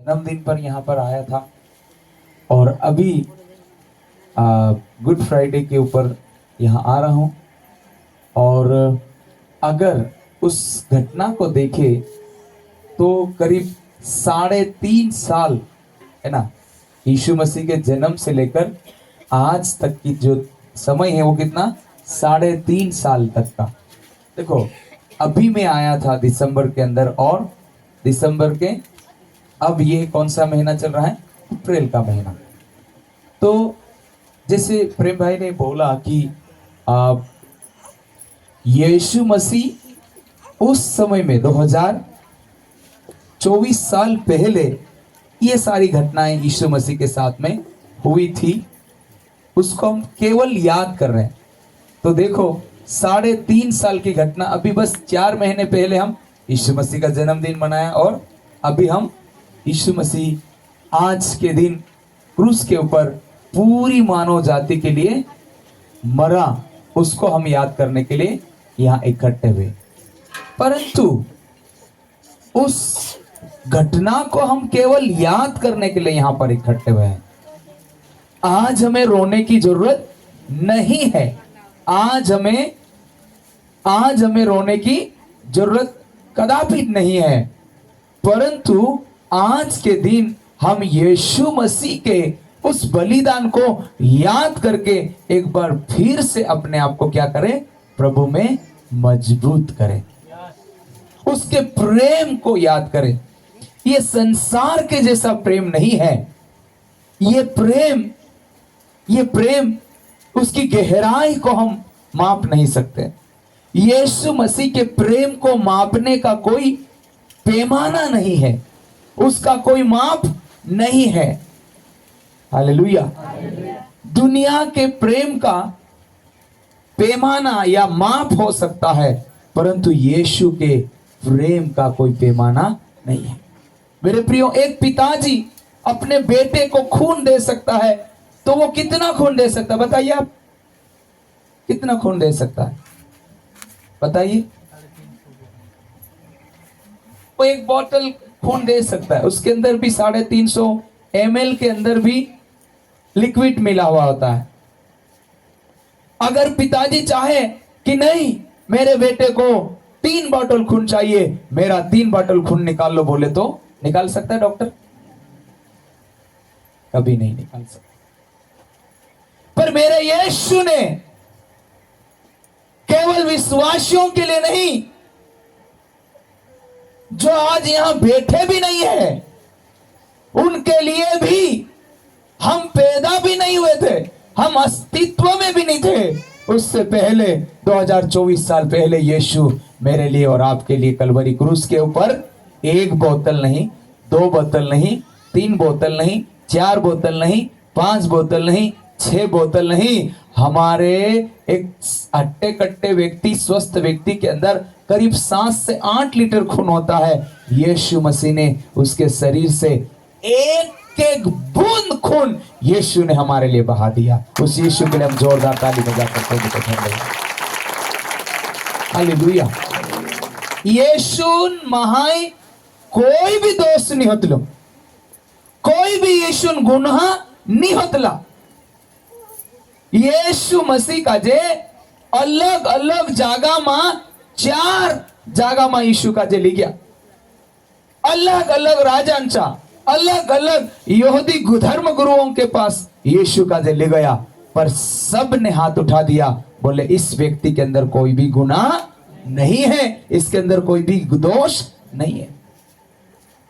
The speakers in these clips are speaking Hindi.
जन्मदिन पर यहाँ पर आया था और अभी गुड फ्राइडे के ऊपर यहाँ आ रहा हूँ। और अगर उस घटना को देखे तो करीब 3.5 साल है ना, यीशु मसीह के जन्म से लेकर आज तक की जो समय है वो कितना 3.5 साल तक का। देखो अभी मैं आया था दिसंबर के अंदर, और दिसंबर के अब ये कौन सा महीना चल रहा है, अप्रैल का महीना। तो जैसे प्रेम भाई ने बोला कि यीशु मसीह उस समय में 2024 साल पहले ये सारी घटनाएं यीशु मसीह के साथ में हुई थी, उसको हम केवल याद कर रहे हैं। तो देखो 3.5 साल की घटना, अभी बस 4 महीने पहले हम यीशु मसीह का जन्मदिन मनाया और अभी हम यीशु मसीह आज के दिन क्रूस के ऊपर पूरी मानव जाति के लिए मरा, उसको हम याद करने के लिए यहाँ इकट्ठे हुए। परंतु उस घटना को हम केवल याद करने के लिए यहाँ पर इकट्ठे हुए हैं। आज हमें रोने की जरूरत नहीं है, आज हमें रोने की जरूरत कदापि नहीं है। परंतु आज के दिन हम यीशु मसीह के उस बलिदान को याद करके एक बार फिर से अपने आप को क्या करें, प्रभु में मजबूत करें, उसके प्रेम को याद करें। ये संसार के जैसा प्रेम नहीं है, ये प्रेम उसकी गहराई को हम माप नहीं सकते। यीशु मसीह के प्रेम को मापने का कोई पैमाना नहीं है, उसका कोई माप नहीं है। हालेलुया। दुनिया के प्रेम का पैमाना या माप हो सकता है, परंतु यीशु के प्रेम का कोई पैमाना नहीं है। मेरे प्रियो, एक पिताजी अपने बेटे को खून दे सकता है तो वो कितना खून दे सकता है, बताइए आप, कितना खून दे सकता है बताइए। वो एक बोतल खून दे सकता है, उसके अंदर भी 350 ml के अंदर भी लिक्विड मिला हुआ होता है। अगर पिताजी चाहे कि नहीं मेरे बेटे को 3 बोतल खून चाहिए, मेरा 3 बोतल खून निकाल लो बोले तो निकाल सकता है डॉक्टर? कभी नहीं निकाल सकता। पर मेरे यीशु ने केवल विश्वासियों के लिए नहीं, जो आज यहां बैठे भी नहीं है उनके लिए भी, हम पैदा भी नहीं हुए थे, हम अस्तित्व में भी नहीं थे, उससे पहले 2024 साल पहले यीशु मेरे लिए और आपके लिए कलवरी क्रूस के ऊपर 1 बोतल नहीं, 2 बोतल नहीं, 3 बोतल नहीं, 4 बोतल नहीं, 5 बोतल नहीं, 6 बोतल नहीं, हमारे एक हट्टे कट्टे व्यक्ति, स्वस्थ व्यक्ति के अंदर करीब 7 से 8 लीटर खून होता है। यीशु मसीह ने उसके शरीर से एक बूंद खून यीशु ने हमारे लिए बहा दिया। उस यीशु के लिए हम जोरदार ताली बजा करते हैं। हालेलुया। यीशु महाय कोई भी दोष नहीं होतलो, कोई भी यीशु गुनाह नहीं होतला। यीशु मसीह का जे अलग अलग जागा में 4 जागा में यीशु का जे ली गया, अलग अलग राजांचा, अलग अलग यहूदी धर्म गुरुओं के पास यीशु का जे ले गया, पर सब ने हाथ उठा दिया, बोले इस व्यक्ति के अंदर कोई भी गुनाह नहीं है, इसके अंदर कोई भी दोष नहीं है।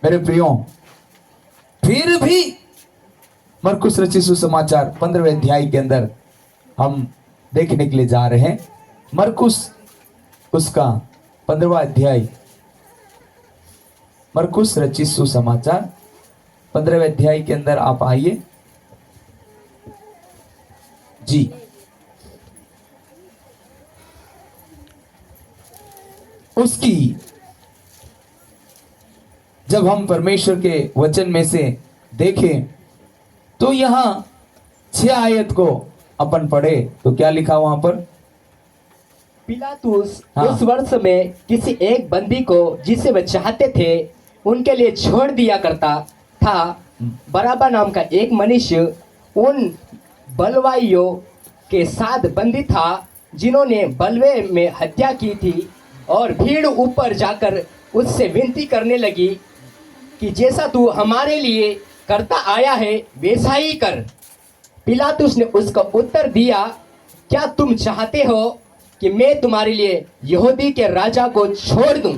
मेरे प्रियो, फिर भी मरकुस रचित सुसमाचार 15वें अध्याय के अंदर हम देखने के लिए जा रहे हैं। मरकुस उसका 15वां अध्याय, मरकुस रचित सुसमाचार 15वें अध्याय के अंदर आप आइए जी। उसकी जब हम परमेश्वर के वचन में से देखें तो यहां 6 आयत को अपन पढ़े तो क्या लिखा वहां पर, पिलातुस उस वर्ष में किसी एक बंदी को जिसे वे चाहते थे उनके लिए छोड़ दिया करता, था। बराबा नाम का एक मनुष्य उन बलवाइयों के साथ बंदी था जिन्होंने बलवे में हत्या की थी, और भीड़ ऊपर जाकर उससे विनती करने लगी कि जैसा तू हमारे लिए करता आया है वैसा ही कर। पिलातुस ने उसका उत्तर दिया, क्या तुम चाहते हो कि मैं तुम्हारे लिए यहूदी के राजा को छोड़ दूं?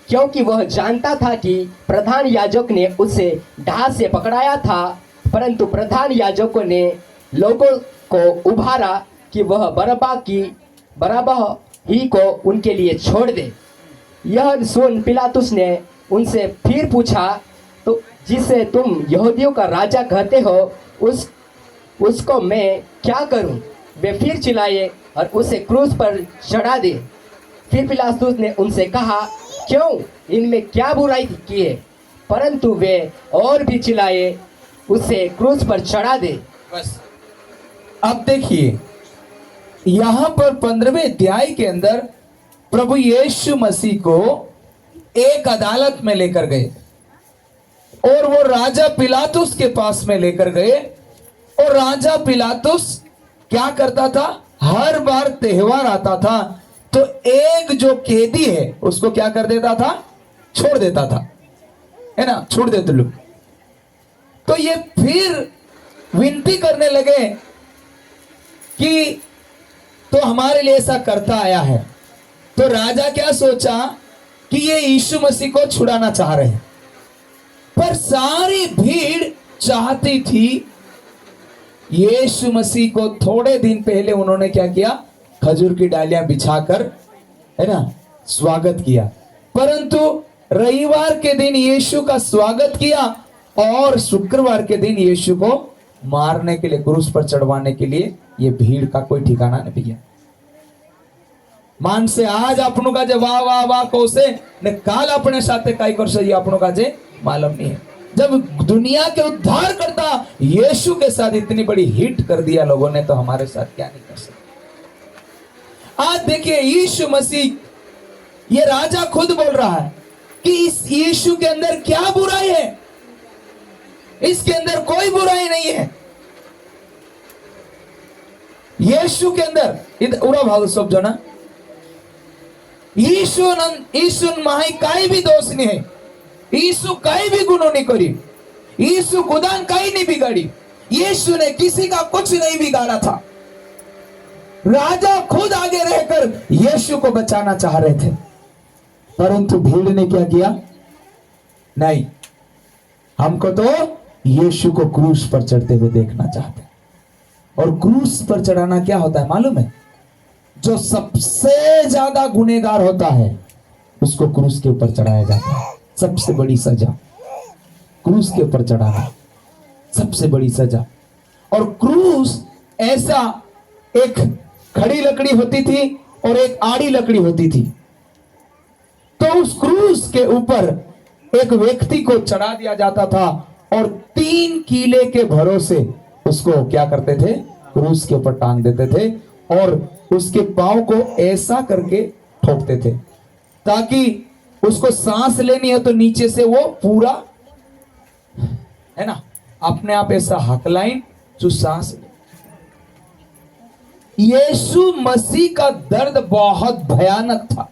क्योंकि वह जानता था कि प्रधान याजक ने उसे ढाल से पकड़ाया था। परंतु प्रधान याजकों ने लोगों को उभारा कि वह बरअब्बा ही को उनके लिए छोड़ दे। यह सुन पिलातुस ने उनसे फिर पूछा, तो जिसे तुम यहूदियों का राजा कहते हो उसको मैं क्या करूं? वे फिर चिल्लाए और उसे क्रूस पर चढ़ा दे। फिर पिलातुस ने उनसे कहा, क्यों, इनमें क्या बुराई की है? परंतु वे और भी चिल्लाए, उसे क्रूस पर चढ़ा दे। बस अब देखिए, यहां पर 15वें अध्याय के अंदर प्रभु यीशु मसीह को एक अदालत में लेकर गए और वो राजा पिलातुस के पास में लेकर गए। और राजा पिलातुस क्या करता था? हर बार त्योहार आता था तो एक जो कैदी है उसको क्या कर देता था? छोड़ देता था, है ना, छोड़ देते लोग। तो ये फिर विनती करने लगे कि तो हमारे लिए ऐसा करता आया है। तो राजा क्या सोचा कि ये यीशु मसीह को छुड़ाना चाह रहे हैं, पर सारी भीड़ चाहती थी यीशु मसीह को। थोड़े दिन पहले उन्होंने क्या किया? खजूर की डालियां बिछाकर, है ना, स्वागत किया। परंतु रविवार के दिन यीशु का स्वागत किया और शुक्रवार के दिन यीशु को मारने के लिए, क्रूस पर चढ़वाने के लिए ये भीड़ का कोई ठिकाना नहीं भैया। मान से आज अपनों का जे वाह वाह वाह कोसे ने काल अपने साथे काई कर से अपनों का जे मालूम नहीं है। जब दुनिया के उद्धार करता यीशु के साथ इतनी बड़ी हिट कर दिया लोगों ने, तो हमारे साथ क्या नहीं कर सकते। आज देखिए यीशु मसीह, ये राजा खुद बोल रहा है कि इस यीशु के अंदर क्या बुराई है? इसके अंदर कोई बुराई नहीं है। यीशु के अंदर उरा भाग सब जना यीशु माही काई भी दोष नहीं है। यीशु काई भी गुनो नहीं करी। यीशु खुदान काई नहीं बिगाड़ी। यीशु ने किसी का कुछ नहीं बिगाड़ा था। राजा खुद आगे रहकर यीशु को बचाना चाह रहे थे, परंतु भीड़ ने क्या किया? नहीं, हमको तो यीशु को क्रूस पर चढ़ते हुए देखना चाहते। और क्रूस पर चढ़ाना क्या होता है मालूम है? जो सबसे ज्यादा गुनहगार होता है उसको क्रूस के ऊपर चढ़ाया जाता है। सबसे बड़ी सजा क्रूस के ऊपर चढ़ाना, सबसे बड़ी सजा। और क्रूस ऐसा, एक खड़ी लकड़ी होती थी और एक आड़ी लकड़ी होती थी। तो उस क्रूस के ऊपर एक व्यक्ति को चढ़ा दिया जाता था और 3 कीले के भरोसे उसको क्या करते थे? क्रूस के ऊपर टांग देते थे और उसके पांव को ऐसा करके ठोकते थे ताकि उसको सांस लेनी है तो नीचे से वो पूरा, है ना, अपने आप ऐसा हकलाइन जो सांस। यीशु मसीह का दर्द बहुत भयानक था।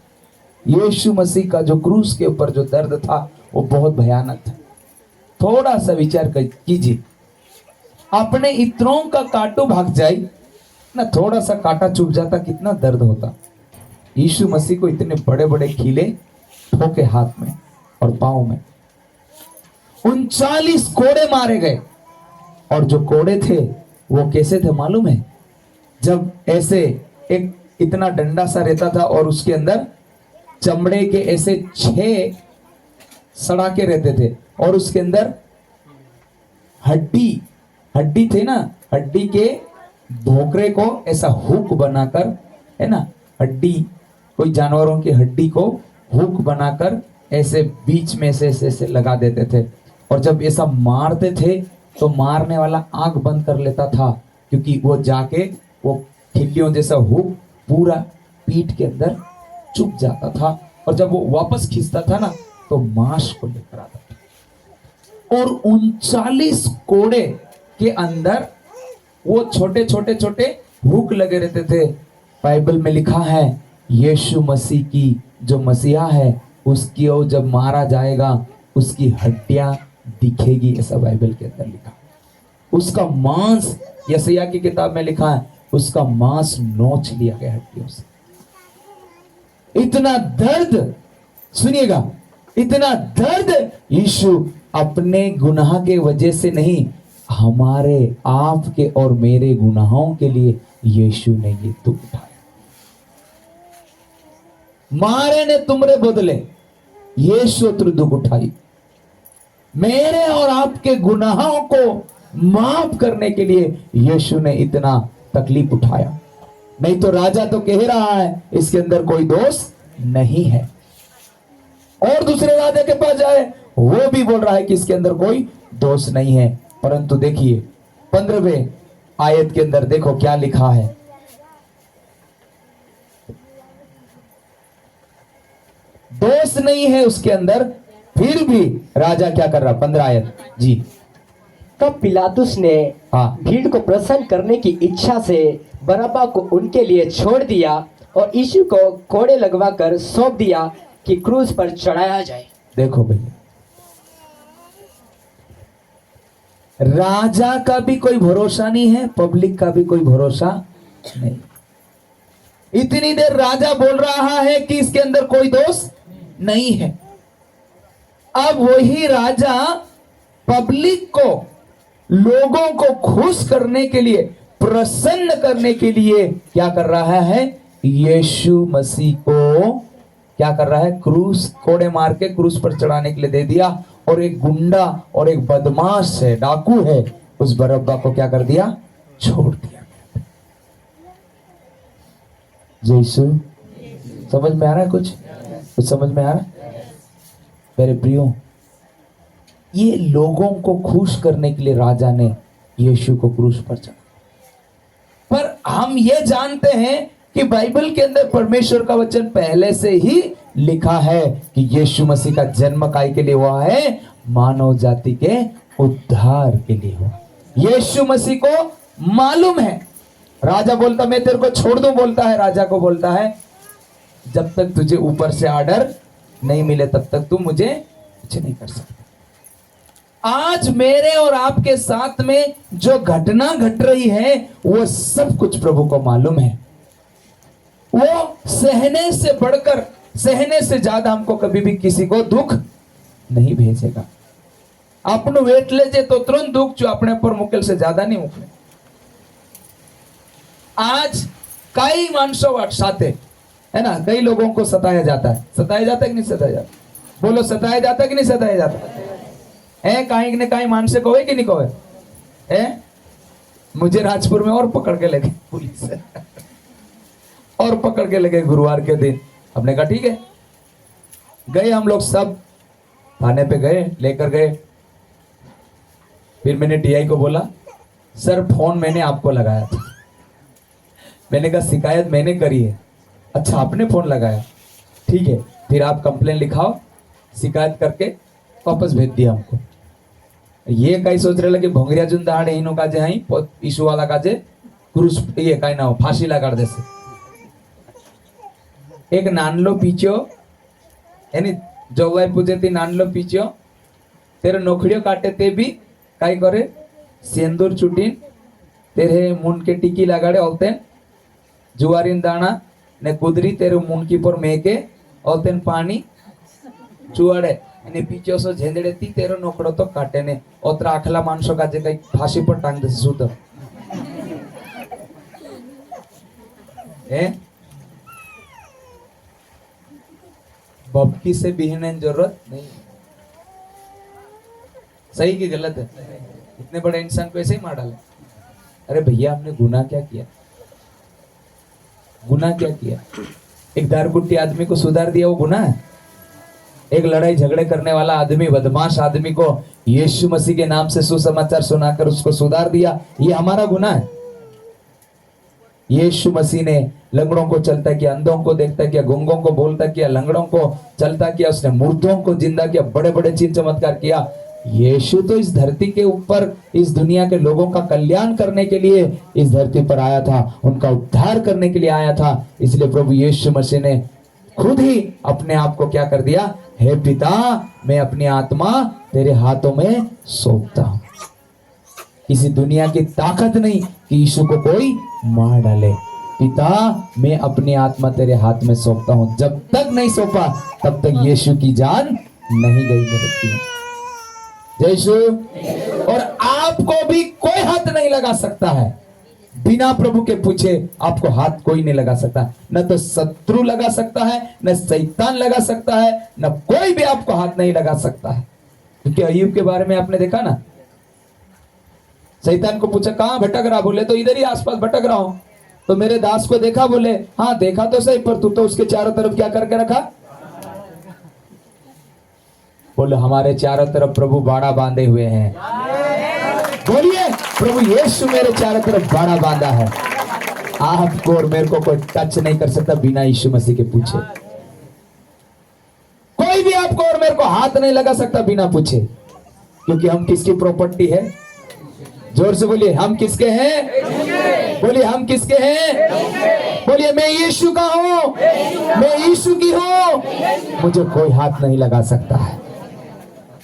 यीशु मसीह का जो क्रूस के ऊपर जो दर्द था वो बहुत भयानक था। थोड़ा सा विचार कीजिए, अपने इत्रों का कांटो भाग जाए ना, थोड़ा सा कांटा चुभ जाता, कितना दर्द होता। यीशु मसीह को इतने बड़े बड़े खीले ठोके हाथ में और पांव में। 39 कोड़े मारे गए। और जो कोड़े थे वो कैसे थे मालूम है? जब ऐसे एक इतना डंडा सा रहता था और उसके अंदर चमड़े के ऐसे 6 सड़ाके रहते थे और उसके अंदर हड्डी थे ना, हड्डी के भोकरे को ऐसा हुक बनाकर, है ना, हड्डी, कोई जानवरों की हड्डी को हुक बनाकर ऐसे बीच में ऐसे लगा देते थे। और जब ऐसा मारते थे तो मारने वाला आंख बंद कर लेता था, क्योंकि वो जाके वो खिल्लियों जैसा हुक पूरा पीठ के अंदर चुभ जाता था। और जब वो वापस खींचता था ना तो मांस को लेकर आता था। और 39 कोड़े के अंदर वो छोटे छोटे छोटे हुक लगे रहते थे। बाइबल में लिखा है यीशु मसीह की जो मसीहा है उसकी वो जब मारा जाएगा उसकी हड्डियां दिखेगी, ऐसा बाइबल के अंदर लिखा। उसका मांस, यशायाह की किताब में लिखा है उसका मांस नोच लिया गया हड्डियों से। इतना दर्द, सुनिएगा, इतना दर्द यीशु अपने गुनाह के वजह से नहीं, हमारे आपके और मेरे गुनाहों के लिए यीशु ने ये दुख उठाया। मारे ने तुमरे बदले यीशु तुम दुख उठाई, मेरे और आपके गुनाहों को माफ करने के लिए यीशु ने इतना तकलीफ उठाया। नहीं तो राजा तो कह रहा है इसके अंदर कोई दोष नहीं है, और दूसरे राजा के पास जाए वो भी बोल रहा है कि इसके अंदर कोई दोष नहीं है। परंतु देखिए 15वें आयत के अंदर देखो क्या लिखा है। दोष नहीं है उसके अंदर, फिर भी राजा क्या कर रहा, 15 आयत जी। तब पिलातुस ने हाँ। भीड़ को प्रसन्न करने की इच्छा से बरअब्बा को उनके लिए छोड़ दिया और यीशु को कोड़े लगवाकर सौंप दिया कि क्रूस पर चढ़ाया जाए। देखो भैया, राजा का भी कोई भरोसा नहीं है, पब्लिक का भी कोई भरोसा नहीं। इतनी देर राजा बोल रहा है कि इसके अंदर कोई दोष नहीं है। अब वही राजा पब्लिक को, लोगों को खुश करने के लिए, प्रसन्न करने के लिए क्या कर रहा है, यीशु मसीह को क्या कर रहा है, क्रूस, कोड़े मार के क्रूस पर चढ़ाने के लिए दे दिया। और एक गुंडा और एक बदमाश है, डाकू है, उस बरअब्बा को क्या कर दिया, छोड़ दिया। यीशु, समझ में आ रहा है कुछ समझ में आ रहा है मेरे प्रियो। ये लोगों को खुश करने के लिए राजा ने यीशु को क्रूस पर चढ़ा। पर हम ये जानते हैं कि बाइबल के अंदर परमेश्वर का वचन पहले से ही लिखा है कि यीशु मसीह का जन्म काय के लिए हुआ है, मानव जाति के उद्धार के लिए हुआ। यीशु मसीह को मालूम है। राजा बोलता मैं तेरे को छोड़ दूं, बोलता है, राजा को बोलता है जब तक तुझे ऊपर से ऑर्डर नहीं मिले तब तक तू मुझे कुछ नहीं कर सकता। आज मेरे और आपके साथ में जो घटना घट रही है वो सब कुछ प्रभु को मालूम है। वो सहने से बढ़कर, सहने से ज्यादा हमको कभी भी किसी को दुख नहीं भेजेगा। आपनु वेट लेजे तो तुरंत दुख जो अपने पर मुकेल से ज्यादा नहीं मुकले। आज कई मानसों साथे है ना, कई लोगों को सताया जाता है। सताया जाता है कि नहीं सताया जाता, बोलो सताया जाता है कि नहीं सताया जाता है। कहीं ने कहीं मानसे कोवे कि नहीं कोवे है। मुझे राजपुर में और पकड़ के ले गई पुलिस और पकड़ के ले गए गुरुवार के दिन। हमने कहा ठीक है, गए हम लोग सब थाने पे गए, लेकर गए। फिर मैंने टीआई को बोला सर फोन मैंने आपको लगाया था। मैंने कहा शिकायत मैंने करी है। अच्छा आपने फोन लगाया, ठीक है, फिर आप कंप्लेन लिखाओ, शिकायत करके वापस भेज दिया हमको। ये कई सोच रहे कि भोंगरिया जुन दहाड़े इनो काजे हई इशू वाला काजे क्रूस ये कई ना फांसी लगाड़ देसे। एक नानलो पीछो एनी जोगवाई पूजेती नानलो पीछो तेरे नोखड़ियों काटे ते भी काई करे सिंदूर चुटीन तेरे मुंड के टिकी लगाड़े ओलते जुआरीन दाना ने कुदरी तेरे मुंड की पर मेके ओलते पानी चुआड़े एने पीछे सो झेंदड़े ती तेरो नोखड़ो तो काटे ने ओतरा आखला मानसो का जे कई फांसी पर टांग दे सूत है। बबकी से बिहने जरूरत नहीं। सही की गलत है? इतने बड़े इंसान को ऐसे ही मार डाले। अरे भैया हमने गुनाह क्या किया, गुनाह क्या किया? एक दारकुट्टी आदमी को सुधार दिया वो गुनाह है? एक लड़ाई झगड़े करने वाला आदमी, बदमाश आदमी को यीशु मसीह के नाम से सुसमाचार सुनाकर उसको सुधार दिया, ये हमारा गुनाह है? यीशु मसीह ने लंगड़ों को चलता किया, अंधों को देखता किया, गूंगों को बोलता किया, लंगड़ों को चलता किया, उसने मुर्दों को जिंदा किया, बड़े बड़े चिन्ह चमत्कार किया। यीशु तो इस धरती के ऊपर इस दुनिया के लोगों का कल्याण करने के लिए इस धरती पर आया था, उनका उद्धार करने के लिए आया था। इसलिए प्रभु यीशु मसीह ने खुद ही अपने आप को क्या कर दिया, हे पिता मैं अपनी आत्मा तेरे हाथों में सौंपता हूं। किसी दुनिया की ताकत नहीं कि यीशु को कोई मार डाले। पिता मैं अपनी आत्मा तेरे हाथ में सौंपता हूं। जब तक नहीं सौंपा तब तक यीशु की जान नहीं गई मेरे प्रिय। जय यीशु। और आपको भी कोई हाथ नहीं लगा सकता है, बिना प्रभु के पूछे आपको हाथ कोई नहीं लगा सकता। न तो शत्रु लगा सकता है, न शैतान लगा सकता है, न कोई भी आपको हाथ नहीं लगा सकता है। क्योंकि अय्यूब के बारे में आपने देखा ना, शैतान को पूछा कहां भटक रहा, बोले तो इधर ही आसपास भटक रहा हूं। तो मेरे दास को देखा, बोले हाँ देखा तो सही, पर तू तो उसके चारों तरफ क्या करके रखा। बोले हमारे चारों तरफ प्रभु बाड़ा बांधे हुए हैं। बोलिए प्रभु यीशु मेरे चारों तरफ बाड़ा बांधा है। आपको और मेरे को कोई टच नहीं कर सकता बिना यीशु मसीह के पूछे। कोई भी आपको और मेरे को हाथ नहीं लगा सकता बिना पूछे, क्योंकि हम किसकी प्रॉपर्टी है। जोर से बोलिए हम किसके हैं। बोलिए हम किसके हैं। बोलिए मैं यीशु का हूं, मैं यीशु की हूं। मुझे कोई हाथ नहीं लगा सकता है,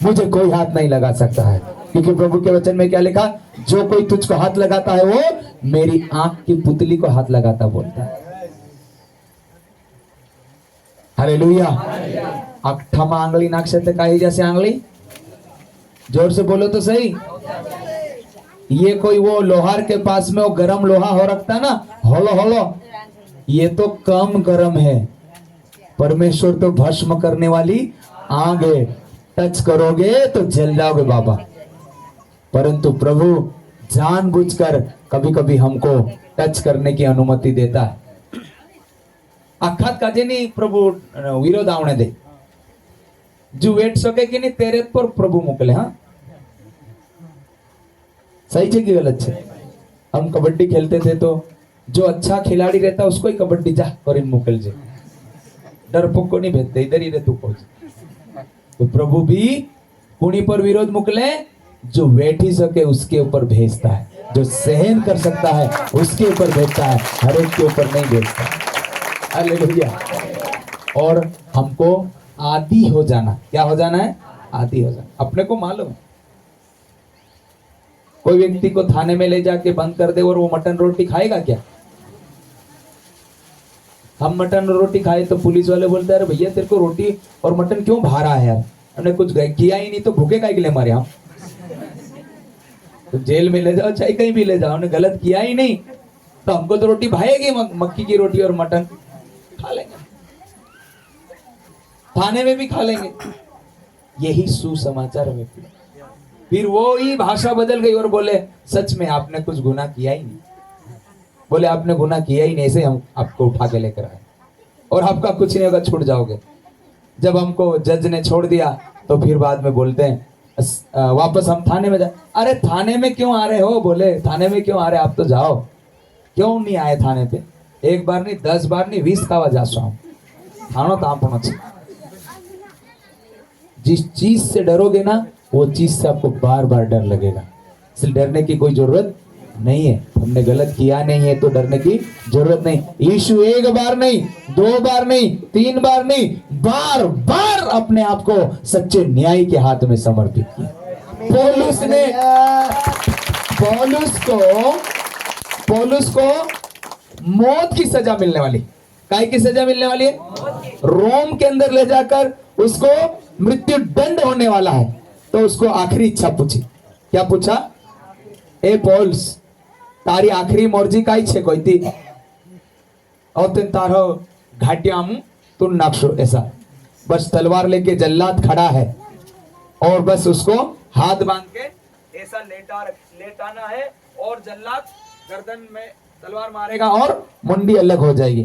मुझे कोई हाथ नहीं लगा सकता है। क्योंकि प्रभु के वचन में क्या लिखा, जो कोई तुझको हाथ लगाता है वो मेरी आंख की पुतली को हाथ लगाता बोलता है। हालेलुया। अठमा आंगली नाक्षते काही जैसे आंगली, जोर से बोलो तो सही। ये कोई वो लोहार के पास में वो गरम लोहा हो रखता ना, होलो होलो, ये तो कम गरम है। परमेश्वर तो भस्म करने वाली आग है, टच करोगे तो जल जाओगे बाबा। परंतु प्रभु जानबूझकर कभी कभी हमको टच करने की अनुमति देता है। आखात काजे नहीं प्रभु विरोध आवने दे, जो वेट सके कि नहीं तेरे पर प्रभु मोकले। हाँ सही है कि गलत है। हम कबड्डी खेलते थे तो जो अच्छा खिलाड़ी रहता उसको ही कबड्डी जा और इन मोकल जे, डरपोक को नहीं भेजते, इधर ही रह तू पहुंच। तो प्रभु भी कुणी पर विरोध मुकले, जो बैठ ही सके उसके ऊपर भेजता है, जो सहन कर सकता है उसके ऊपर भेजता है, हर एक के ऊपर नहीं भेजता। हालेलुया। और हमको आदी हो जाना, क्या हो जाना है, आदी हो जाना। अपने को मालूम है कोई व्यक्ति को थाने में ले जाके बंद कर दे और वो मटन रोटी खाएगा क्या। हम मटन रोटी खाए तो पुलिस वाले बोलते हैं अरे भैया तेरे को रोटी और मटन क्यों भा रहा है यार, हमने कुछ किया ही नहीं तो भूखे काहे के लिए मारे हम। तो जेल में ले जाओ चाहे कहीं भी ले जाओ, हमने गलत किया ही नहीं तो हमको तो रोटी भाएगी, मक्की की रोटी और मटन खा लेंगे, थाने में भी खा लेंगे। यही सुसमाचार में फिर वो ही भाषा बदल गई और बोले सच में आपने कुछ गुनाह किया ही नहीं। बोले आपने गुनाह किया ही नहीं, ऐसे हम आपको उठा के लेकर आए और आपका कुछ नहीं होगा, छूट जाओगे। जब हमको जज ने छोड़ दिया तो फिर बाद में बोलते हैं वापस हम थाने में जाए। अरे थाने में क्यों आ रहे हो, बोले थाने में क्यों आ रहे, आप तो जाओ। क्यों नहीं आए थाने पे, एक बार नहीं 10 बार नहीं 20 खावा जासो हम थानो तो आप। जिस चीज से डरोगे ना वो चीज से आपको बार बार डर लगेगा, इसलिए डरने की कोई जरूरत नहीं है। हमने गलत किया नहीं है तो डरने की जरूरत नहीं। यीशु एक बार नहीं, 2 बार नहीं, 3 बार नहीं, बार बार अपने आप को सच्चे न्याय के हाथ में समर्पित किया। पौलुस को मौत की सजा मिलने वाली, काय की सजा मिलने वाली है, रोम के अंदर ले जाकर उसको मृत्यु दंड होने वाला है। तो उसको आखिरी इच्छा पूछी, क्या पूछा, ए पौलुस तारी आखिरी मर्जी काई छे कोई थी और तुम तारो घाटियाम तुम नाक्षो, ऐसा बस तलवार लेके जल्लाद खड़ा है और बस उसको हाथ बांध के ऐसा लेटाना है और जल्लाद गर्दन में तलवार मारेगा और मुंडी अलग हो जाएगी।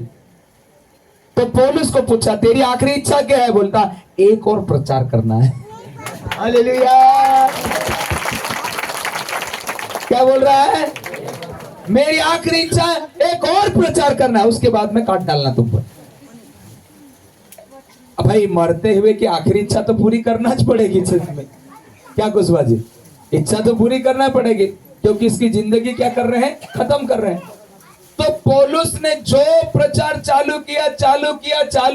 तो पौलुस को पूछा तेरी आखिरी इच्छा क्या है, बोलता एक और प्रचार करना है। हालेलुया। क्या बोल रहा है, मेरी आखिरी इच्छा एक और प्रचार करना है, उसके बाद में काट डालना तुम पर। अब भाई मरते हुए की आखिरी इच्छा तो पूरी करना ज पड़ेगी में। क्या कुशवाहा जी, इच्छा तो पूरी करना पड़ेगी, क्योंकि इसकी जिंदगी क्या कर रहे हैं, खत्म कर रहे हैं। तो पौलुस ने जो प्रचार चालू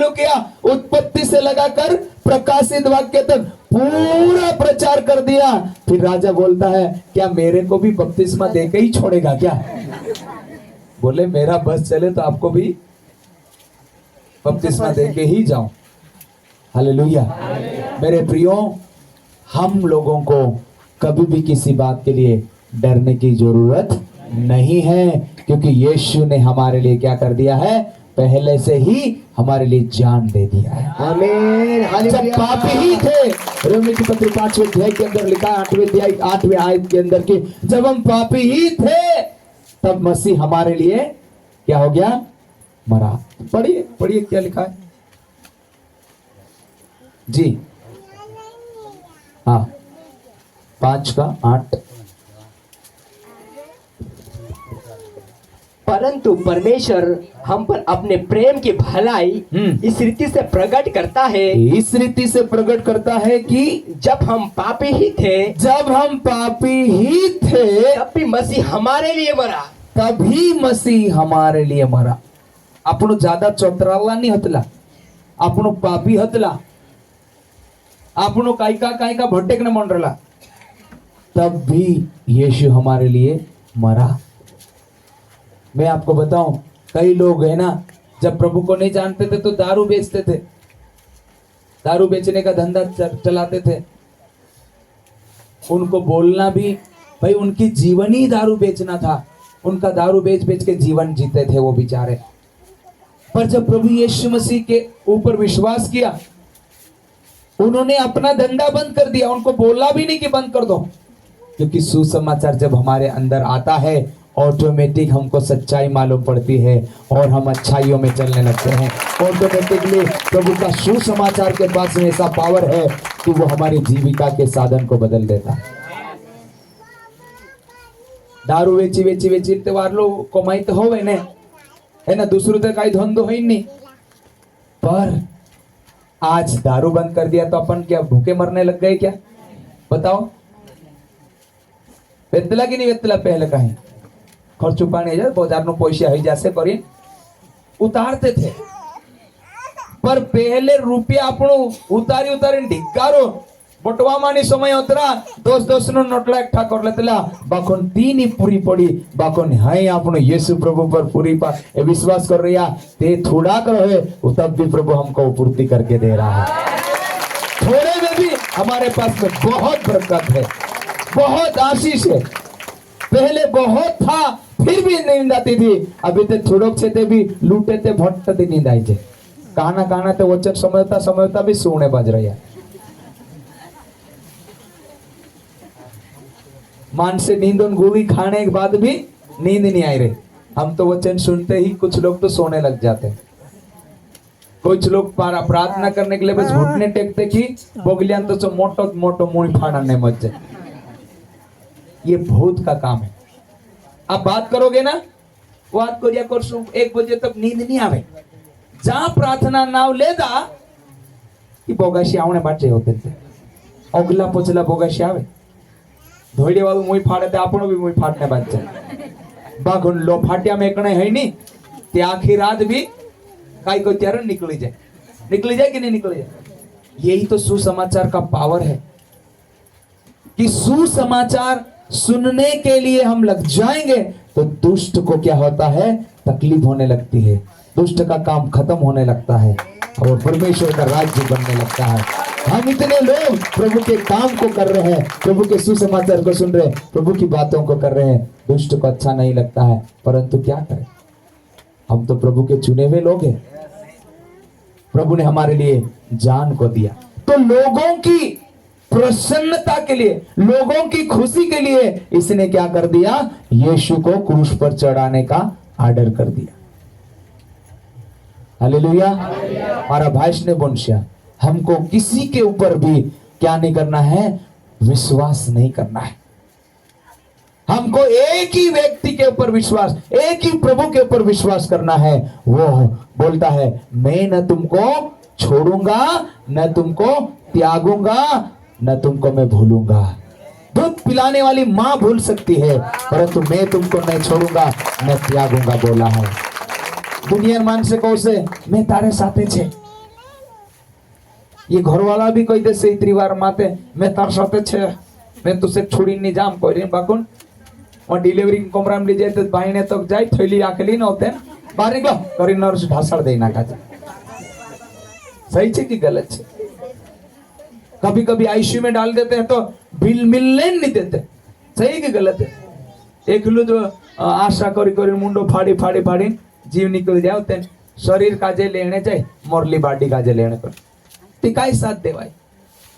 किया, उत्पत्ति से लगाकर प्रकाशित वाक्य तक पूरा प्रचार कर दिया। फिर राजा बोलता है, क्या मेरे को भी बपतिस्मा देके ही छोड़ेगा क्या? बोले मेरा बस चले तो आपको भी बपतिस्मा देके ही जाऊं। हालेलुया। मेरे प्रियो, हम लोगों को कभी भी किसी बात के लिए डरने की जरूरत नहीं है, क्योंकि यीशु ने हमारे लिए क्या कर दिया है, पहले से ही हमारे लिए जान दे दिया है। आमीन। जब पापी ही थे, रोमी की पत्री 5वें अध्याय के अंदर लिखा है, 8वें अध्याय 8वें आयत के अंदर कि जब हम पापी ही थे तब मसीह हमारे लिए क्या हो गया, मरा। पढ़िए क्या लिखा है जी। हाँ, 5:8। परंतु परमेश्वर हम पर अपने प्रेम की भलाई इस रीति से प्रकट करता है, इस रीति से प्रकट करता है कि जब हम पापी ही थे तब भी मसीह हमारे लिए मरा। तभी मसीह हमारे लिए मरा। આપણું જ્યાદા ચોતરાલા નહીં હતલા, આપણું પાપી હતલા, આપણું કાયકા ભટક ને મંડला, तब भी यीशु हमारे लिए मरा। मैं आपको बताऊं, कई लोग है ना, जब प्रभु को नहीं जानते थे तो दारू बेचते थे, दारू बेचने का धंधा चलाते थे। उनको बोलना भी, भाई उनकी जीवन ही दारू बेचना था, उनका दारू बेच बेच के जीवन जीते थे वो बेचारे। पर जब प्रभु यीशु मसीह के ऊपर विश्वास किया, उन्होंने अपना धंधा बंद कर दिया, उनको बोला भी नहीं कि बंद कर दो, क्योंकि सुसमाचार जब हमारे अंदर आता है ऑटोमेटिक हमको सच्चाई मालूम पड़ती है और हम अच्छाइयों में चलने लगते हैं। ऑटोमेटिकली प्रभु का सुसमाचार के पास में ऐसा पावर है कि वो हमारी जीविका के साधन को बदल देता है। दारू वेची वेची वेची ते वारलो कमाई तो होवे ने, है ना, दूसरों तो कई धंधो है नहीं। पर आज दारू बंद कर दिया तो अपन क्या भूखे मरने लग गए क्या? बताओ, वेतला कि नहीं वेतला? पहले कहीं खर्चू पानी बाजार नो पैसा हो जासे करी उतारते थे, पर पहले रुपया આપણું ઉતારી ઉતારીને ઢીકારો બટવામાંની સમય ઉતરા 10 નો નોટલા એકઠા કર લેતલા બાકોન તીની પૂરી પડી બાકોન હાય આપણો यीशु प्रभु पर पूरी ए विश्वास कर रहा ते थोड़ा कर है तब भी प्रभु हमको पूर्ति करके दे रहा है। थोड़े में भी हमारे पास में बहुत बरकत है, बहुत आशीष है। पहले बहुत था फिर भी नींद आती थी, अभी तो थोड़ोक से ते भी लूटे थे भटते नींद आई थे। काना ते वचन समझता भी सोने बज रहा। मान से नींद और गोली खाने के बाद भी नींद नहीं आई रही। हम तो वचन सुनते ही कुछ लोग तो सोने लग जाते हैं, कुछ लोग प्रार्थना करने के लिए बस घुटने टेकते कि बोगलियान तो मोटो मोटो मुंह फाड़ने मत जाए। ये भूत का काम है। आप बात करोगे ना, बात करिया करसू 1 बजे तक नींद नहीं आवे। जहां प्रार्थना नाव लेदा कि बोगाशी आवने बाटे होते थे, अगला पोचला बोगाशी आवे, धोड़े वालू मुई फाड़े ते आपनो भी मुई फाड़ने बात जाए। बागुन लो फाटिया में कणे है नहीं ते आखिर रात भी काई को त्यारे निकली जाए कि नहीं निकली जाए। यही तो सुसमाचार का पावर है कि सुसमाचार सुनने के लिए हम लग जाएंगे तो दुष्ट को क्या होता है, तकलीफ होने लगती है, दुष्ट का काम खत्म होने लगता है और परमेश्वर का राज्य बनने लगता है। हम इतने लोग प्रभु के काम को कर रहे हैं, प्रभु के सुसमाचार को सुन रहे हैं, प्रभु की बातों को कर रहे हैं, दुष्ट को अच्छा नहीं लगता है, परंतु क्या करें, हम तो प्रभु के चुने हुए लोग हैं। प्रभु ने हमारे लिए जान को दिया, तो लोगों की प्रसन्नता के लिए, लोगों की खुशी के लिए इसने क्या कर दिया, यीशु को क्रूस पर चढ़ाने का ऑर्डर कर दिया। हालेलुया। हमारा भाई ने बोनशिया, हमको किसी के ऊपर भी क्या नहीं करना है, विश्वास नहीं करना है। हमको एक ही व्यक्ति के ऊपर विश्वास, एक ही प्रभु के ऊपर विश्वास करना है। वो बोलता है, मैं न तुमको छोड़ूंगा न तुमको त्यागूंगा, न तुमको मैं भूलूंगा। दूध पिलाने वाली माँ भूल सकती है, परंतु मैं तुमको नहीं छोड़ूंगा, मैं त्यागूंगा बोला है। दुनिया मानसे કહો છે मैं तारे साथे छे। ये घर वाला भी કહી દેશે इतनी बार माते मैं तार साथे छे, मैं तुझे छोड़ी नहीं जाम कोई बाकुन और डिलीवरी कमरा में ले जाए तो बाइने तक जाए थैली आखली न होते बाहर निकलो करी नर्स ढासड़ देना का। सही है कि गलत है? कभी कभी आईसीयू में डाल देते हैं तो बिल मिलने नहीं देते। सही कि गलत है? एक लो जो आशा करी करी मुंडो फाड़ी फाड़ी फाड़ी जीव निकल जाते हैं। शरीर काजे लेने जाए मोरली बाडी काजे लेने पर तिकाई साथ दे भाई,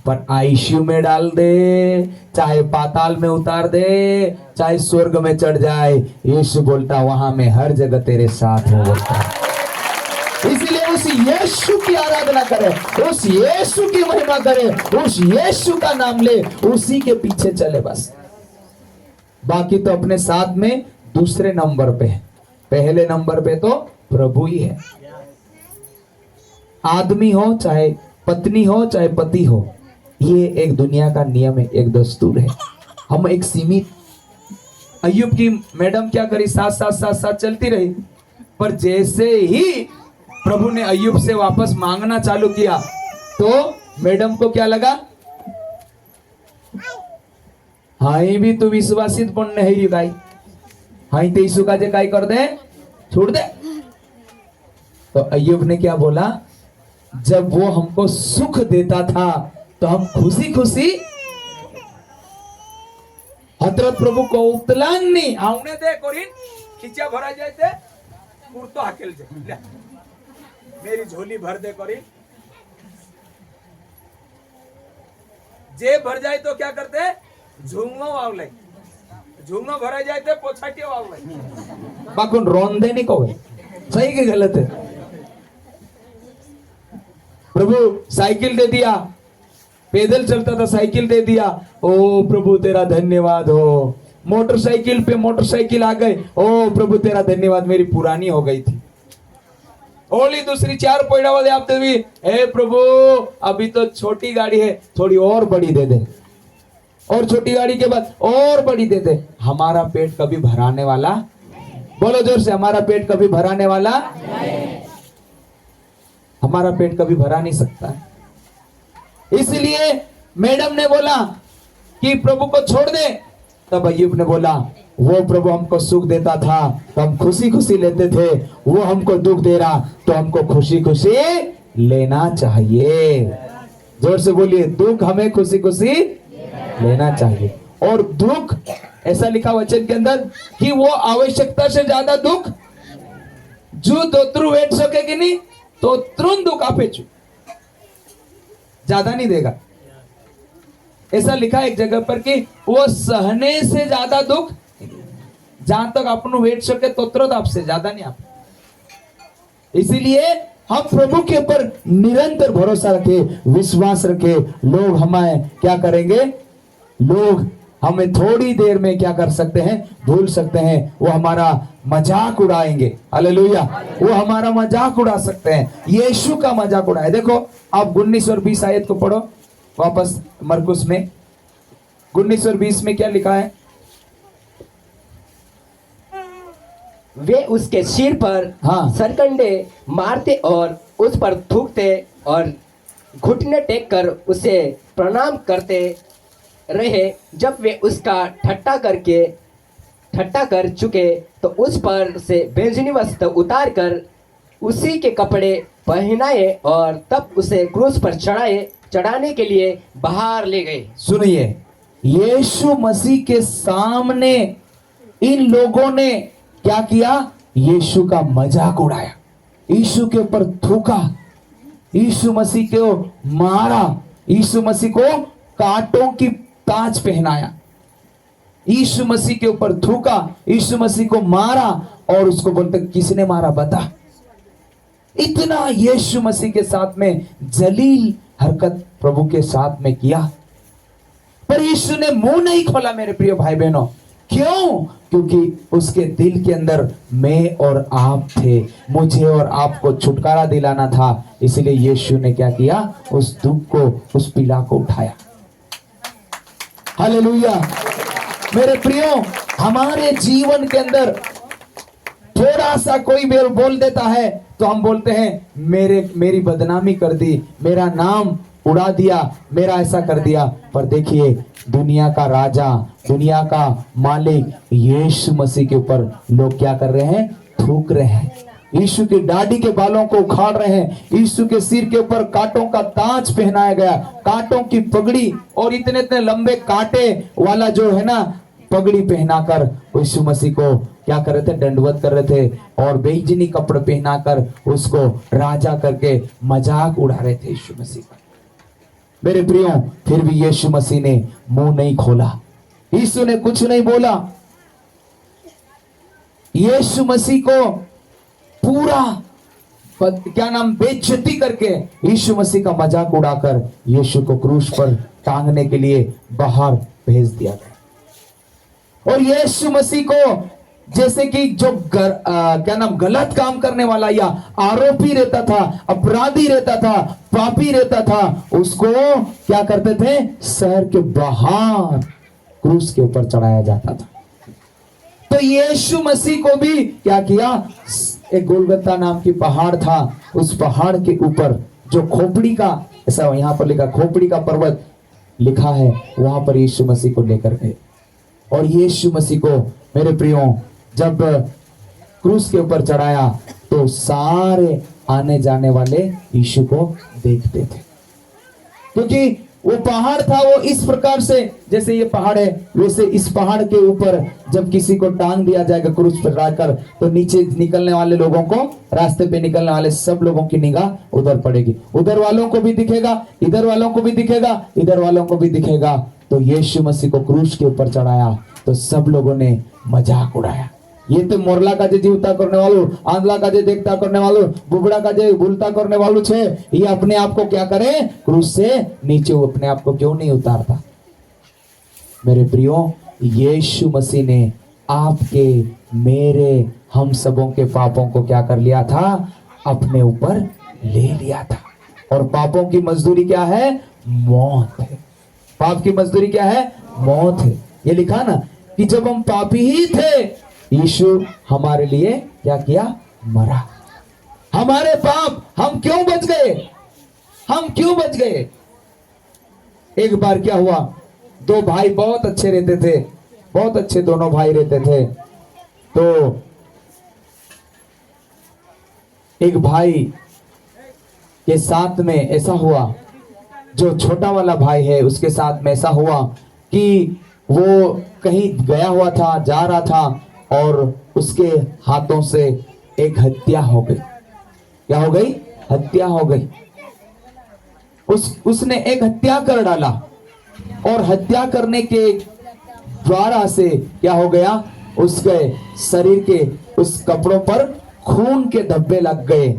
पर आईसीयू में डाल दे, चाहे पाताल में उतार दे, चाहे स्वर्ग में चढ़ जाए, यीशु बोलता वहां में हर जगह तेरे साथ हो बोलता। इसलिए उस यीशु की आराधना करे, उस यीशु की महिमा करे, उस यीशु का नाम ले, उसी के पीछे चले बस। बाकी तो अपने साथ में दूसरे नंबर पे है, पहले नंबर पे तो प्रभु ही है। आदमी हो चाहे पत्नी हो चाहे पति हो, ये एक दुनिया का नियम है, एक दस्तूर है। हम एक सीमित, अय्यूब की मैडम क्या करी, साथ साथ साथ साथ चलती रही, पर जैसे ही प्रभु ने अय्यूब से वापस मांगना चालू किया तो मैडम को क्या लगा, हाई भी तू विश्वासित पण नहीं गाई, हाई ते यीशु का जे काय कर दे छोड़ दे। तो अय्यूब ने क्या बोला, जब वो हमको सुख देता था तो हम खुशी खुशी हजरत प्रभु को उतलानी आवने दे कोरिन खींचा भरा जाए थे कुर्तो हाकेल जाए मेरी झोली भर दे कोरिन जे भर जाए तो क्या करते झूंगो आवले झूंगो भरा जाए थे पोछाटियो आवले बाकुन रोंदे नहीं को सही कि गलत है? प्रभु साइकिल दे दिया, पैदल चलता था साइकिल दे दिया, ओ प्रभु तेरा धन्यवाद हो। मोटरसाइकिल पे मोटरसाइकिल आ गए, ओ प्रभु तेरा धन्यवाद, मेरी पुरानी हो गई थी। ओली दूसरी चार पैड़ा वाले आप देवी, हे प्रभु अभी तो छोटी गाड़ी है, थोड़ी और बड़ी दे दे, और छोटी गाड़ी के बाद और बड़ी दे दे। हमारा पेट कभी भराने वाला, बोलो जोर से, हमारा पेट कभी भराने वाला, हमारा पेट कभी भरा नहीं सकता है। इसलिए मैडम ने बोला कि प्रभु को छोड़ दे, तब अय्यूब ने बोला वो प्रभु हमको सुख देता था तो हम खुशी खुशी लेते थे, वो हमको दुख दे रहा तो हमको खुशी खुशी लेना चाहिए। जोर से बोलिए, दुख हमें खुशी खुशी लेना चाहिए। और दुख ऐसा लिखा वचन के अंदर कि वो आवश्यकता से ज्यादा दुख जो दोत्रु वेट सके कि नहीं तो तुरंत दुख आपे छू ज्यादा नहीं देगा। ऐसा लिखा एक जगह पर कि वो सहने से ज्यादा दुख, जहां तक अपन वेट सके तो तुरंत आपसे ज्यादा नहीं आप। इसीलिए हम प्रभु के ऊपर निरंतर भरोसा रखे, विश्वास रखे। लोग हमें क्या करेंगे, लोग हमें थोड़ी देर में क्या कर सकते हैं, भूल सकते हैं, वो हमारा मजाक उड़ाएंगे। हालेलुया, वो हमारा मजाक उड़ा सकते हैं, यीशु का मजाक उड़ाए। देखो आप 19 और 20 आयत को पढ़ो वापस, मरकुस में 19 और 20 में क्या लिखा है, वे उसके सिर पर हाँ। सरकंडे मारते और उस पर थूकते और घुटने टेक कर उसे प्रणाम करते रहे। जब वे उसका ठट्टा कर चुके तो उस पर से बैंजनी वस्त्र उतार कर उसी के कपड़े पहनाए और तब उसे क्रूस पर चढ़ाने के लिए बाहर ले गए। सुनिए, यीशु मसीह के सामने इन लोगों ने क्या किया, यीशु का मजाक उड़ाया, यीशु के ऊपर थूका, यीशु मसीह को मारा, यीशु मसीह को कांटों की ताज पहनाया, यीशु मसीह के ऊपर थूका, यीशु मसीह को मारा और उसको बोलते किसने मारा बता। इतना यीशु मसीह के साथ में जलील हरकत प्रभु के साथ में किया, पर यीशु ने मुंह नहीं खोला। मेरे प्रिय भाई बहनों, क्यों? क्योंकि उसके दिल के अंदर मैं और आप थे, मुझे और आपको छुटकारा दिलाना था। इसलिए यीशु ने क्या किया, उस दुख को, उस पीड़ा को उठाया। हालेलुया। मेरे प्रियो, हमारे जीवन के अंदर थोड़ा सा कोई बोल देता है तो हम बोलते हैं मेरी बदनामी कर दी, मेरा नाम उड़ा दिया, मेरा ऐसा कर दिया। पर देखिए, दुनिया का राजा, दुनिया का मालिक यीशु मसीह के ऊपर लोग क्या कर रहे हैं? थूक रहे हैं। यीशु की दाढ़ी के बालों को उखाड़ रहे हैं। यीशु के सिर के ऊपर कांटों का ताज पहनाया गया, कांटों की पगड़ी, और इतने इतने लंबे कांटे वाला जो है ना पगड़ी पहनाकर यीशु मसीह को क्या कर रहे थे? दंडवत कर रहे थे, और बेइज्जती कपड़े पहनाकर उसको राजा करके मजाक उड़ा रहे थे यीशु मसीह का। मेरे प्रियो, फिर भी यीशु मसीह ने मुंह नहीं खोला, यीशु ने कुछ नहीं बोला। यीशु मसीह को पूरा क्या नाम बेइज्जती करके यीशु मसीह का मजाक उड़ाकर यीशु को क्रूस पर टांगने के लिए बाहर भेज दिया गया। और यीशु मसीह को जैसे कि जो क्या नाम गलत काम करने वाला या आरोपी रहता था, अपराधी रहता था, पापी रहता था, उसको क्या करते थे? शहर के बाहर क्रूस के ऊपर चढ़ाया जाता था। तो यीशु मसीह को भी क्या किया? एक गोलगत्ता नाम की पहाड़ था, उस पहाड़ के ऊपर जो खोपड़ी का, ऐसा यहां पर लिखा खोपड़ी का पर्वत लिखा है, वहां पर यीशु मसीह को लेकर गए। और यीशु मसीह को मेरे प्रियो जब क्रूस के ऊपर चढ़ाया तो सारे आने जाने वाले यीशु को देखते थे, क्योंकि वो पहाड़ था, वो इस प्रकार से, जैसे ये पहाड़ है वैसे इस पहाड़ के ऊपर जब किसी को टांग दिया जाएगा क्रूस पर लाकर, तो नीचे निकलने वाले लोगों को, रास्ते पे निकलने वाले सब लोगों की निगाह उधर पड़ेगी, उधर वालों को भी दिखेगा, इधर वालों को भी दिखेगा, इधर वालों को भी दिखेगा। तो यीशु मसीह को क्रूस के ऊपर चढ़ाया तो सब लोगों ने मजाक उड़ाया। ये तो मोरला का जे जीवता करने वालों, आंधला का जे देखता करने वालों, बुबड़ा का जे भूलता करने वालों छे, ये अपने आप को क्या करे? क्रूस से नीचे वो अपने आप को क्यों नहीं उतारता? मेरे प्रियो, यीशु मसीह ने आपके मेरे हम सबों के पापों को क्या कर लिया था? अपने ऊपर ले लिया था। और पापों की मजदूरी क्या है? मौत है। पाप की मजदूरी क्या है? मौत है। ये लिखा ना कि जब हम पापी ही थे, यीशु हमारे लिए क्या किया? मरा। हमारे पाप, हम क्यों बच गए? हम क्यों बच गए? एक बार क्या हुआ, दो भाई बहुत अच्छे रहते थे, बहुत अच्छे दोनों भाई रहते थे। तो एक भाई के साथ में ऐसा हुआ, जो छोटा वाला भाई है उसके साथ में ऐसा हुआ कि वो कहीं गया हुआ था, जा रहा था, और उसके हाथों से एक हत्या हो गई। क्या हो गई? हत्या हो गई। उसने एक हत्या कर डाला, और हत्या करने के द्वारा से क्या हो गया? उसके शरीर के उस कपड़ों पर खून के धब्बे लग गए,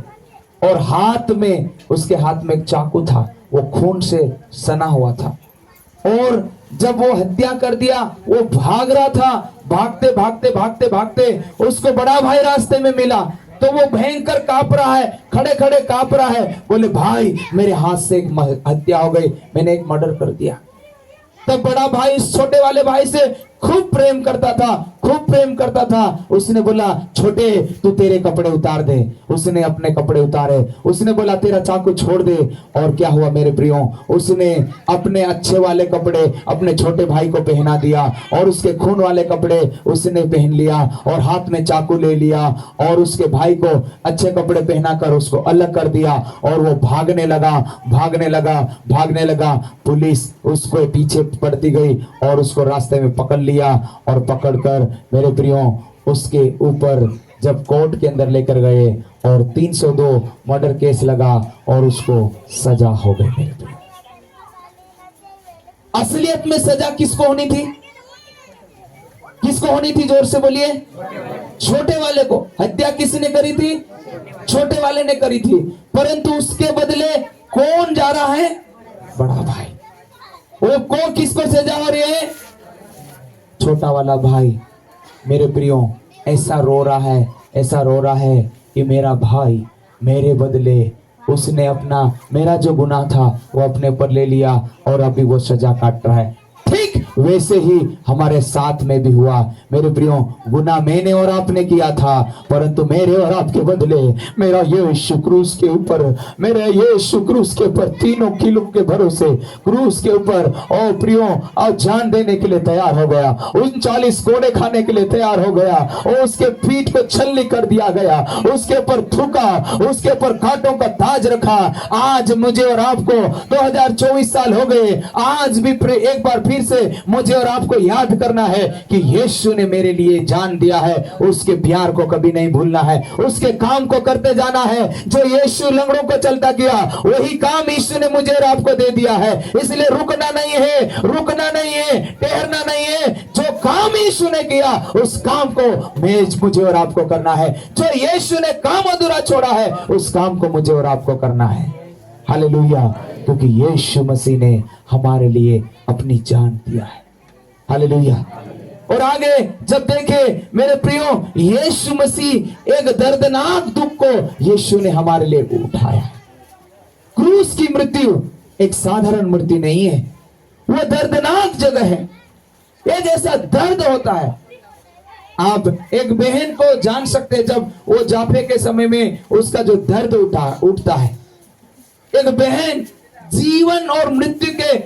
और हाथ में, उसके हाथ में एक चाकू था, वो खून से सना हुआ था। और जब वो हत्या कर दिया, वो भाग रहा था, भागते भागते भागते भागते उसको बड़ा भाई रास्ते में मिला। तो वो भयंकर कांप रहा है, खड़े खड़े कांप रहा है, बोले भाई मेरे हाथ से एक हत्या हो गई, मैंने एक मर्डर कर दिया। तब बड़ा भाई इस छोटे वाले भाई से खूब प्रेम करता था, खूब प्रेम करता था। उसने बोला, छोटे तू तेरे कपड़े उतार दे। उसने अपने कपड़े उतारे। उसने बोला, तेरा चाकू छोड़ दे। और क्या हुआ मेरे प्रियो? उसने अपने अच्छे वाले कपड़े अपने छोटे भाई को पहना दिया, और उसके खून वाले कपड़े उसने पहन लिया, और हाथ में चाकू ले लिया, और उसके भाई को अच्छे कपड़े पहनाकर उसको अलग कर दिया, और वो भागने लगा, भागने लगा, भागने लगा। पुलिस उसको पीछे पड़ती गई और उसको रास्ते में पकड़ लिया, और पकड़कर मेरे प्रियो उसके ऊपर जब कोर्ट के अंदर लेकर गए, और 302 मर्डर केस लगा, और उसको सजा हो गई। मेरे प्रियो, असलियत में सजा किसको होनी थी? किसको होनी थी? जोर से बोलिए। छोटे वाले को। हत्या किसने करी थी? छोटे वाले ने करी थी। परंतु उसके बदले कौन जा रहा है? बड़ा भाई। वो को किसको सजा हो रही है? छोटा वाला भाई। मेरे प्रियो, ऐसा रो रहा है, ऐसा रो रहा है कि मेरा भाई मेरे बदले उसने अपना, मेरा जो गुनाह था वो अपने ऊपर ले लिया, और अभी वो सजा काट रहा है। ठीक वैसे ही हमारे साथ में भी हुआ। मेरे प्रियो, गुनाह मैंने और आपने किया था, परंतु मेरे और आपके बदले मेरा यीशु क्रूस के ऊपर, मेरे यीशु क्रूस के ऊपर 3 किलो के भरोसे क्रूस के ऊपर ओ प्रियो और जान देने के लिए तैयार हो गया। 39 कोड़े खाने के लिए तैयार हो गया और उसके पीठ को छल्ली कर दिया गया, उसके ऊपर थूका, उसके ऊपर कांटों का ताज रखा। आज मुझे और आपको 2024 साल हो गए, आज भी एक बार फिर से मुझे और आपको याद करना है कि यीशु ने मेरे लिए जान दिया है। उसके प्यार को कभी नहीं भूलना है, उसके काम को करते जाना है। जो यीशु लंगड़ों को चलता किया, वही काम यीशु ने मुझे और आपको दे दिया है। इसलिए रुकना नहीं है, रुकना नहीं है, ठहरना नहीं है। जो काम यीशु ने किया, उस काम को मुझे और आपको करना है। जो यीशु ने काम अधूरा छोड़ा है, उस काम को मुझे और आपको करना है। हालेलुया, क्योंकि यीशु मसीह ने हमारे लिए अपनी जान दिया है। हालेलुया। और आगे जब देखे मेरे प्रियो, यीशु मसीह एक दर्दनाक दुख को यीशु ने हमारे लिए उठाया। क्रूस की मृत्यु एक साधारण मृत्यु नहीं है, वो दर्दनाक जगह है। एक ऐसा दर्द होता है, आप एक बहन को जान सकते हैं जब वो जाफे के समय में उसका जो दर्द उठता है। एक बहन जीवन और मृत्यु के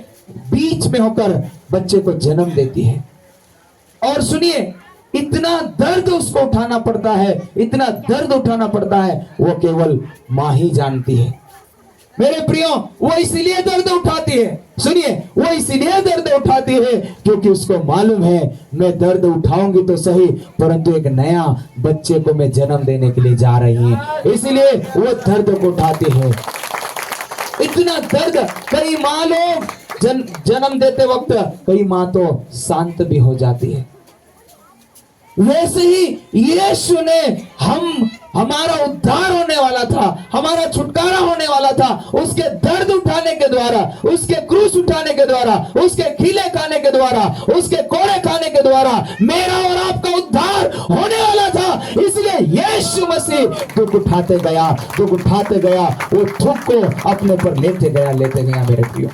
बीच में होकर बच्चे को जन्म देती है, और सुनिए इतना दर्द उसको उठाना पड़ता है, इतना दर्द उठाना पड़ता है, वो केवल मां ही जानती है। मेरे प्रियो, वो इसलिए दर्द उठाती है, सुनिए वो इसलिए दर्द उठाती है क्योंकि उसको मालूम है मैं दर्द उठाऊंगी तो सही, परंतु एक नया बच्चे को मैं जन्म देने के लिए जा रही हूं, इसलिए वो दर्द को उठाती है। इतना दर्द, कई माँ लोग जन्म देते वक्त कई माँ तो शांत भी हो जाती है। वैसे ही यीशु ने हमारा उद्धार होने वाला था, हमारा छुटकारा होने वाला था, उसके दर्द उठाने के द्वारा, उसके क्रूस उठाने के द्वारा, उसके खीले खाने के द्वारा, उसके कोड़े खाने के द्वारा मेरा और आपका उद्धार होने वाला था। इसलिए यीशु मसीह दुख उठाते गया, दुख उठाते गया, वो दुख को अपने पर लेते गया मेरे प्रियो।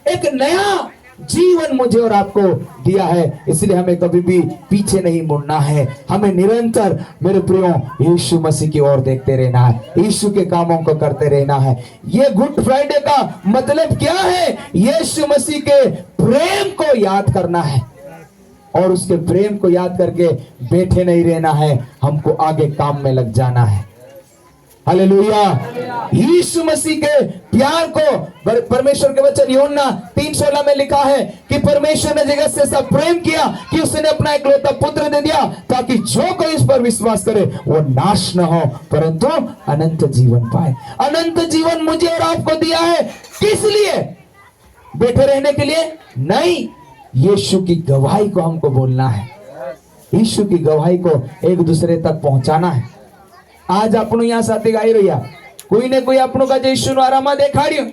एक नया जीवन मुझे और आपको दिया है, इसलिए हमें कभी भी पीछे नहीं मुड़ना है। हमें निरंतर मेरे प्रियो यीशु मसीह की ओर देखते रहना है, यीशु के कामों को करते रहना है। ये गुड फ्राइडे का मतलब क्या है? यीशु मसीह के प्रेम को याद करना है, और उसके प्रेम को याद करके बैठे नहीं रहना है, हमको आगे काम में लग जाना है। हालेलुया। यीशु मसीह के प्यार को परमेश्वर के वचन यूहन्ना 3:16 में लिखा है कि परमेश्वर ने जगत से ऐसा प्रेम किया कि उसने अपना इकलौता पुत्र दे दिया, ताकि जो कोई इस पर विश्वास करे वो नाश न हो परंतु अनंत जीवन पाए। अनंत जीवन मुझे और आपको दिया है, किस लिए? बैठे रहने के लिए नहीं, यीशु की गवाही को हमको बोलना है, यीशु की गवाही को एक दूसरे तक पहुंचाना है। आज अपनों यहाँ साथी आई रहा, कोई ने कोई अपनों का यीशु आरामा देखाड़ियो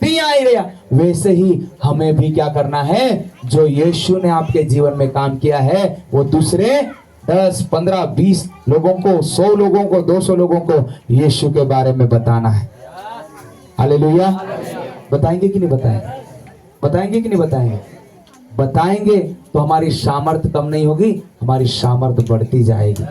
तिया आई रहा, वैसे ही हमें भी क्या करना है? जो यीशु ने आपके जीवन में काम किया है वो दूसरे 10, 15, 20 लोगों को, 100 लोगों को, 200 लोगों को यीशु के बारे में बताना है। हालेलुया। बताएंगे कि नहीं बताएंगे? बताएंगे कि नहीं बताएंगे? बताएंगे तो हमारी सामर्थ्य कम नहीं होगी, हमारी सामर्थ्य बढ़ती जाएगी।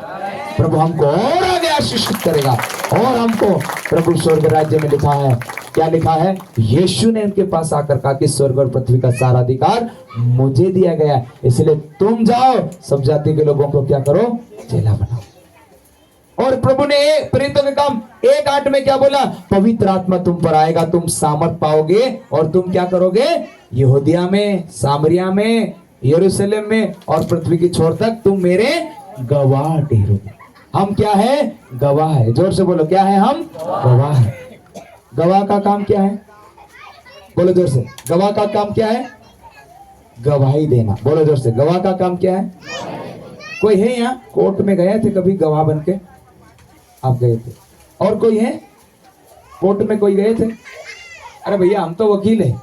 प्रभु हमको और आगे आशीषित करेगा। और हमको प्रभु स्वर्ग राज्य में लिखा है, क्या लिखा है? यीशु ने उनके पास आकर कहा कि स्वर्ग और पृथ्वी का सारा अधिकार मुझे दिया गया, इसलिए तुम जाओ सब जाति के लोगों को क्या करो? चेला बनाओ। और प्रभु ने प्रेरितों के काम 1:8 में क्या बोला? पवित्र आत्मा तुम पर आएगा, तुम सामर्थ पाओगे और तुम क्या करोगे? यहूदिया में, सामरिया में, यरूशलेम में और पृथ्वी की छोर तक तुम मेरे गवाह ठहरोगे। हम क्या है? गवाह है। जोर से बोलो, क्या है? हम गवाह है। गवाह का काम क्या है? बोलो जोर से, गवाह का काम क्या है? गवाही देना। बोलो जोर से, गवाह का काम क्या है? कोई है यहाँ कोर्ट में गए थे कभी गवाह बन के? आप गए थे? और कोई है कोर्ट में? कोई गए थे? अरे भैया हम तो वकील है,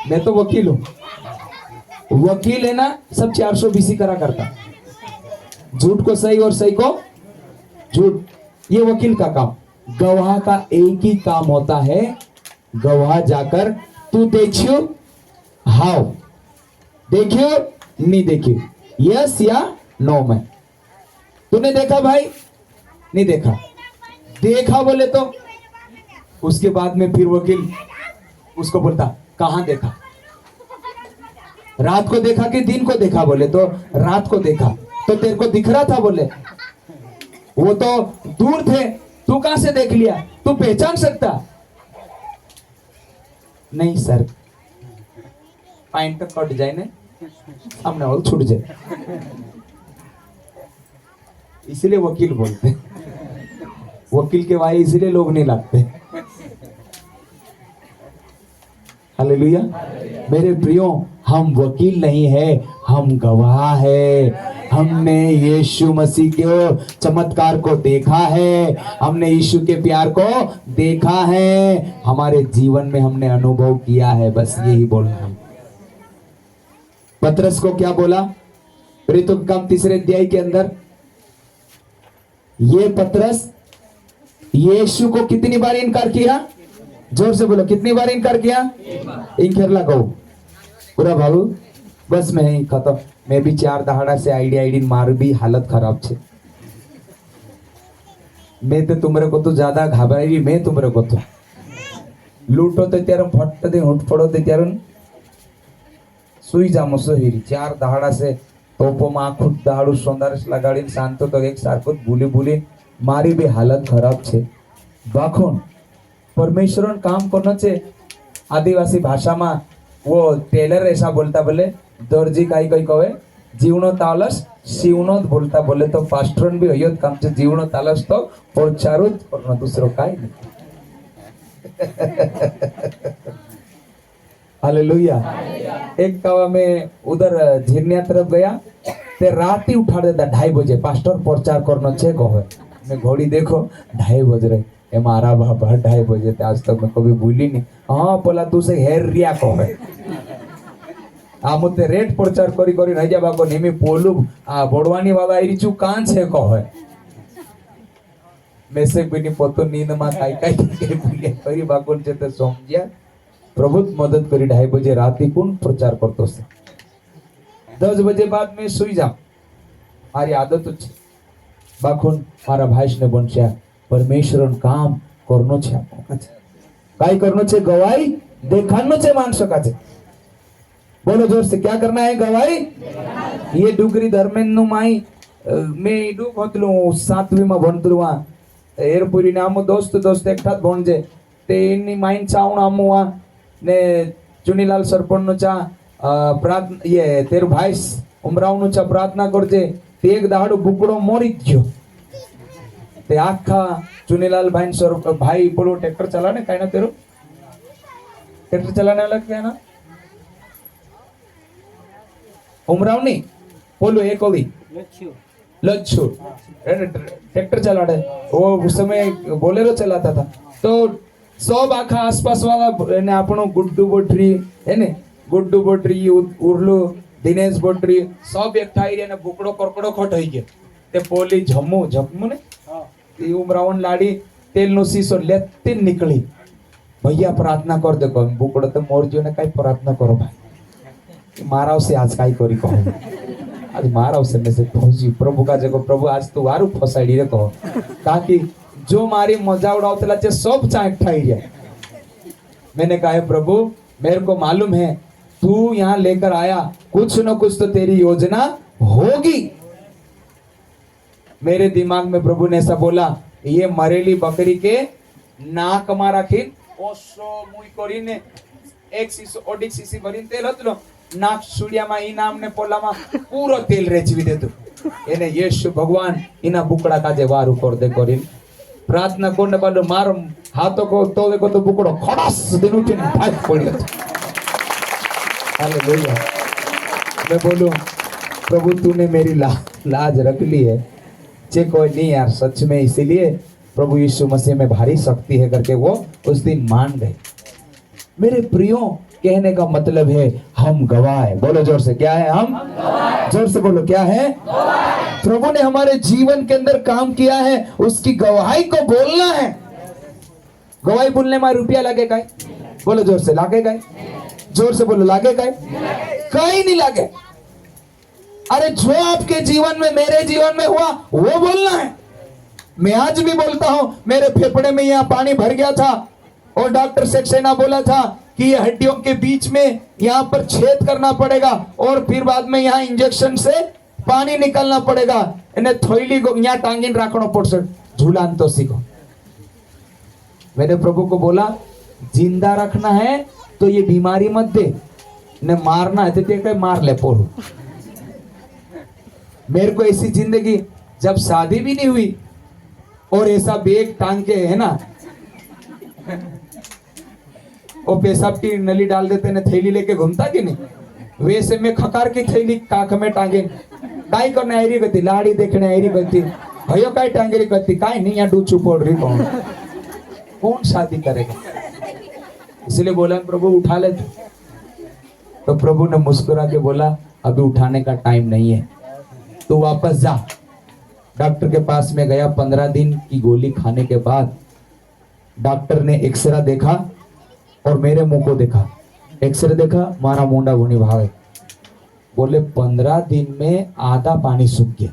मैं तो वकील हूं। वकील है ना, सब 420 करा करता, झूठ को सही और सही को झूठ, ये वकील का काम। गवाह का एक ही काम होता है, गवाह जाकर तू देखियो हाउ देखियो नहीं देखियो, यस या नो में। तूने देखा भाई? नहीं देखा। देखा बोले तो उसके बाद में फिर वकील उसको बोलता कहां देखा, रात को देखा कि दिन को देखा? बोले तो रात को देखा। तो तेरे को दिख रहा था? बोले वो तो दूर थे, तू कहां से देख लिया? तू पहचान सकता? नहीं सर, पाइन तो कट जाए ना, सामने वाला छूट जाए, इसलिए वकील बोलते। वकील के भाई इसलिए लोग नहीं लगते। हालेलुया। मेरे प्रियो, हम वकील नहीं है, हम गवाह है। हमने यीशु मसीह के चमत्कार को देखा है, हमने यीशु के प्यार को देखा है, हमारे जीवन में हमने अनुभव किया है। बस यही बोलना है। पतरस को क्या बोला? प्रेरितों के काम 3 अध्याय के अंदर ये पतरस यीशु को कितनी बार इनकार किया? जोर से बोलो, कितनी बार इनकार किया? इंखेर लगाओ पूरा बाबू, बस मैं ही खत्म। मैं भी 4 दहाड़ा से आईडी मार भी हालत खराब छे। मैं तो तुमरे को तो ज्यादा घबराई, मैं तुमरे को तो लूटो तो त्यार फट दे हुट पड़ो दे त्यार सुई जामो सोहिरी। 4 दहाड़ा से तोपो में आखू दहाड़ू सोंदारस लगाड़ी शांतो तो एक सारखो भूली भूली मारी भी हालत खराब छे। बाखुन परमेश्वर काम करना छे। आदिवासी भाषा में वो टेलर ऐसा बोलता, बोले दर्जी काई कई कहे जीवनो तालस शिवनो बोलता। बोले तो पास्टरन भी होयो काम छे जीवनो तालस तो प्रचारो करना, दूसरो काई नहीं। हालेलुया। एक कवा में उधर झिरनिया तरफ गया, ते रात ही उठा देता 2:30 बजे, पास्टर प्रचार करना छे कहे। मैं घड़ी देखो 2:30 बज रहे, ए मारा बाबा 2:30 बजे थे, आज तक मैं कभी भूली नहीं। हाँ बोला तू से हेर रिया कहे आ मुते रेट प्रचार करी करी रह जा बाको नेमी पोलू आ बोडवानी बाबा आई चू कान छे कहे। मेसे बिनी पोतो नींद मा काई काई बोले करी बाकोन छे ते समझ्या प्रभु मदद करी। 2:30 बजे राती कोण प्रचार करतो से? 10 बजे बाद में सुई जाम, मारी आदत छे। बाखुन मारा भाईश ने बनश्या परमेश्वर काम करनो छे, काय करनो छे? गवाही देखानो छे माणसो काचे। बोलो जोर से, क्या करना है? गवाही। ये डुगरी धर्मेन्नु माई मैं डूक होतलू 7वी में भणतलू आ एरपुरी ने आमो दोस्त एकठात भणजे ते इनी माइन चावण आमो आ ने चुनीलाल सरपंच नु चा प्रार्थना ये तेर भाईस उमराव नु चा प्रार्थना करजे ते एक दाड़ो बुकड़ो मोरी गयो। ते आखा चुनीलाल भाई सर भाई बोलो ट्रैक्टर चलाने काय ना तेरो ट्रैक्टर चलाने वाला क्या ना उमराव नहीं बोलो एक होगी लच्छू ट्रैक्टर चला रहे वो उस समय बोलेरो चलाता था। तो सब आखा आसपास वाला ने आपनो गुड्डू बोटरी है ने गुड्डू बोटरी उर्लू दिनेश बोटरी सब एक ठाई रे ने बुकड़ो करकड़ो खट होई गयो। ते पोली झम्मू ने ते उमरावन लाड़ी तेल नो सीसो लेते निकली। भैया प्रार्थना कर दे को बुकड़ो तो मोर जो ने काई प्रार्थना करो भाई माराव से आज काई करी कहो आज माराव से में से फौजी प्रभु का जगह प्रभु आज तू वारू फसाड़ी रे कहो ताकि जो मारी मजा उड़ावतला चे सब चाक ठाई रे। मैंने कहा है प्रभु मेरे को मालूम है तू यहाँ लेकर आया कुछ न कुछ तो तेरी योजना होगी। मेरे दिमाग में प्रभु ने ऐसा बोला ये मरेली बकरी के नाक मारा खीन ओसो मुई करीने एक सीसो ओडिक सीसी भरीन तेल हतलो नाक सूर्या मा ई नाम ने पोला मा पूरो तेल रेचवी देतो एने यीशु भगवान इना बुकड़ा काजे वारू कर दे करीन प्रार्थना करने वालों मार हाथों को तो देखो तो बुकड़ो खड़ास दिन उठे भाग पड़ गया। हालेलुया। मैं बोलूं प्रभु तूने मेरी लाज रख ली है चे कोई नहीं यार सच में इसीलिए प्रभु यीशु मसीह में भारी शक्ति है करके वो उस दिन मान गए। मेरे प्रियो कहने का मतलब है हम गवाह है। बोलो जोर से क्या है? हम जोर से बोलो क्या है? प्रभु ने हमारे जीवन के अंदर काम किया है उसकी गवाही को बोलना है। गवाही बोलने में रुपया लगेगा? बोलो जोर से लगेगा? जोर से बोलो, लागे कहीं? कहीं नहीं लागे। अरे जो आपके जीवन में, मेरे जीवन में हुआ वो बोलना है। मैं आज भी बोलता हूं, मेरे फेफड़े में यहाँ पानी भर गया था और डॉक्टर सक्सेना बोला था कि ये हड्डियों के बीच में यहाँ पर छेद करना पड़ेगा और फिर बाद में यहाँ इंजेक्शन से पानी निकलना पड़ेगा। इन्हें थोइली को यहाँ टांगिन राखना पड़से, झूलान तो सीखो। मैंने प्रभु को बोला, जिंदा रखना है तो ये बीमारी मत दे, ने मारना है तो ते मार ले पोड़ो। मेरे को ऐसी जिंदगी, जब शादी भी नहीं हुई और ऐसा बेग टांग के, है ना, वो पेशाब की नली डाल देते ने, थैली लेके घूमता कि नहीं, वैसे में खकार की थैली काख में टांगे, काय करने आयरी गति, लाड़ी देखने आयरी गति, भयो काय टांगेरी गति, काय नहीं, यहाँ डूचू पड़ रही कौन शादी करेगा। इसलिए बोला प्रभु उठा ले। तो प्रभु ने मुस्कुरा के बोला, अभी उठाने का टाइम नहीं है, तो वापस जा। डॉक्टर के पास में गया। 15 दिन की गोली खाने के बाद डॉक्टर ने एक्सरे देखा और मेरे मुंह को देखा। एक्सरे देखा, मारा मुंडा भुनी भावे। बोले 15 दिन में आधा पानी सूख गया।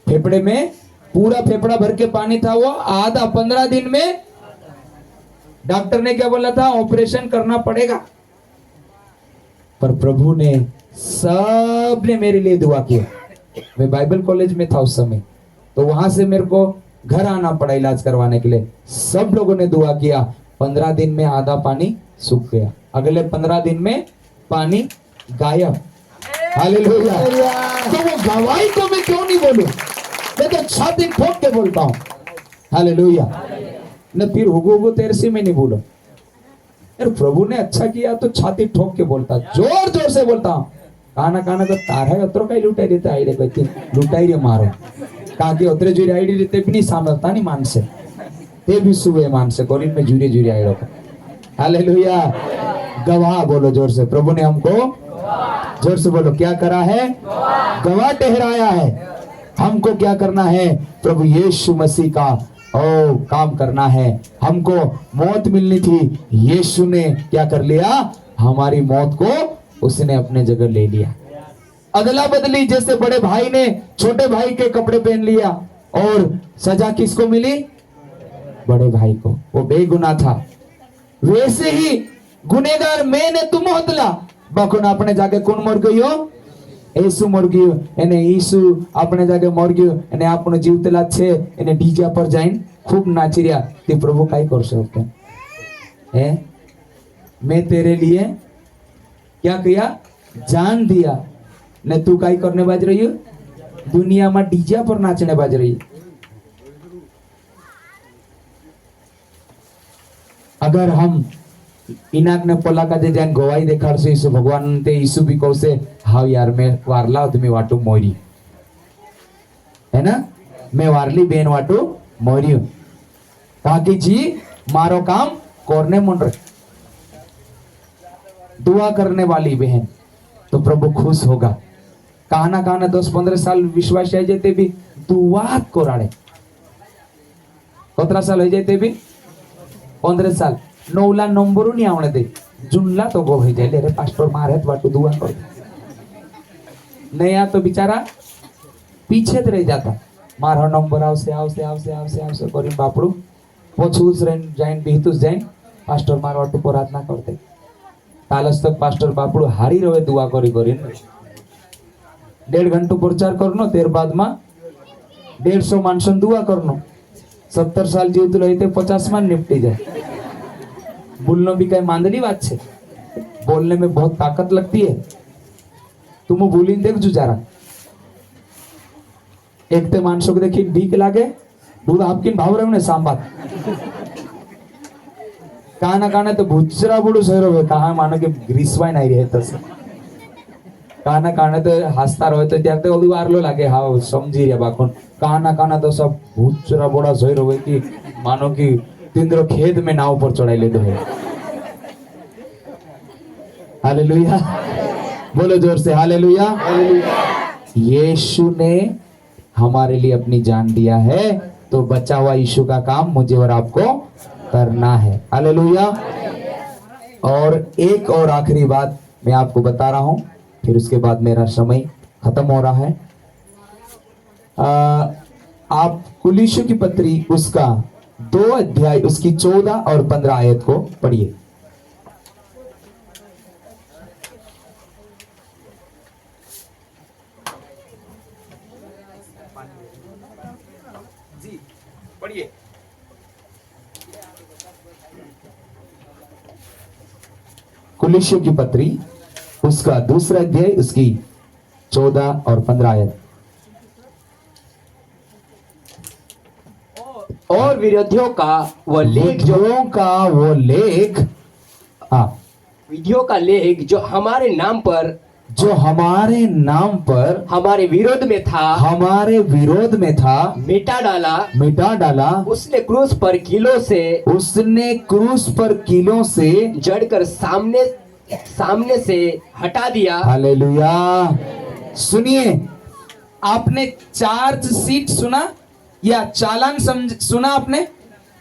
फेफड़े में पूरा फेफड़ा भर के पानी था, वो आधा 15 दिन में। डॉक्टर ने क्या बोला था, ऑपरेशन करना पड़ेगा। पर प्रभु ने, सब ने मेरे लिए दुआ किया। मैं बाइबल कॉलेज में था उस समय, तो वहां से मेरे को घर आना पड़ा इलाज करवाने के लिए। सब लोगों ने दुआ किया। 15 दिन में आधा पानी सूख गया, अगले 15 दिन में पानी गायब। हालेलुया। तो वो गवाही को मैं क्यों नहीं बोलूं, मैं तो छाती ठोक के बोलता हूं। हालेलुया। न फिर हुगो तेरे से मैं नहीं बोलूं, यार प्रभु ने अच्छा किया तो छाती ठोक के बोलता, जोर जोर से बोलता हूं। काना काना तो तारा अत्रो कई लुटाई देते आईडे कहती लुटाई रे मारो काके उतरे जुरे आईडी रीते भी नहीं सामलता नहीं मानसे, ते भी सुबह मानसे गरीब में जुरे जुरे आईडो। हालेलुया। गवाह बोलो जोर से, प्रभु ने हमको, जोर से बोलो, क्या करा है? गवाह ठहराया है। हमको क्या करना है? प्रभु यीशु मसीह का काम करना है। हमको मौत मिलनी थी, यीशु ने क्या कर लिया? हमारी मौत को उसने अपने जगह ले लिया। अदला बदली, जैसे बड़े भाई ने छोटे भाई के कपड़े पहन लिया और सजा किसको मिली? बड़े भाई को, वो बेगुनाह था। वैसे ही गुनेगार मैंने तुम होतला बकुन अपने जाके कौन मर गयो? यीशु मर गयो। एने यीशु अपने जाके मर गयो, एने आपनो जीवतेला छे, एने डीजे पर जाइन खूब नाची रिया। ते प्रभु काई कर सकते हैं? मैं तेरे लिए क्या किया? जान दिया। ने तू काई करने बाज रही हो? दुनिया में डीजे पर नाचने बाज रही। अगर हम इनाक ने पोला का जैन गवाही देखाड़ से यीशु भगवान ते यीशु भी कहो से हाँ यार मैं वारला तुम्हें वाटू मोरी, है ना, मैं वारली बेन वाटू मोरी हूं, ताकि जी मारो काम करने मन रहे। दुआ करने वाली बहन तो प्रभु खुश होगा। कहना कहना 10-15 साल विश्वास आ जाते भी दुआ को राड़े। कतरा साल हो जाते भी 15 साल नौला नंबर नहीं आवने दे, जुनला तो गो जाए रे पास्टर मारे बाटू दुआ कर नया तो बेचारा पीछे रह जाता। मारो नंबर आवसे आवसे आवसे आवसे आवसे करी बापड़ू पछूस जाइन बीतुस जाइन पास्टर मार वाटू प्रार्थना करते तालस तक पास्टर बापड़ू हारी रहे दुआ करी करी 1.5 घंटा प्रचार करनो तेर बाद में 150 मानसन दुआ करनो। 70 साल जीवत रहते 50 मान निपटी जाए। बोलना भी कई मांदली बात है, बोलने में बहुत ताकत लगती है। तुम बोली देख जू जरा, एक ते मानसों को देखी बीक लागे दूध आपकी भाव रहे सांबात काना काना तो भुचरा बुड़ू सर हो कहा मानो कि ग्रीसवाई नहीं रहे तसे काना काना तो हंसता रहे तो त्यार तो वारलो लागे हाँ समझी रे बाकोन काना काना तो सब भुचरा बड़ा सर हो कि मानो कि तिंद्रो खेत में नाव पर चढ़ाई ले दो। हालेलुया। बोलो जोर से हालेलुया। यीशु ने हमारे लिए अपनी जान दिया है, तो बचा हुआ यीशु का काम मुझे और आपको करना है। हालेलुया। और एक और आखिरी बात मैं आपको बता रहा हूं, फिर उसके बाद मेरा समय खत्म हो रहा है। आप कुलीसियों की पत्री उसका 2 अध्याय उसकी 14 और 15 आयत को पढ़िए। जी पढ़िए। कुलीसियों की पत्री उसका 2 अध्याय उसकी 14 और 15 आयत। और विरोधियों का वह लेख जो विधियों का वो लेख, हाँ, विधियों का लेख जो हमारे नाम पर जो हमारे नाम पर हमारे विरोध में था, हमारे विरोध में था, मिटा डाला। उसने क्रूस पर कीलों से क्रूस पर कीलों से जड़कर सामने से हटा दिया। हालेलुया। सुनिए, आपने चार्जशीट सुना या चालान सुना? आपने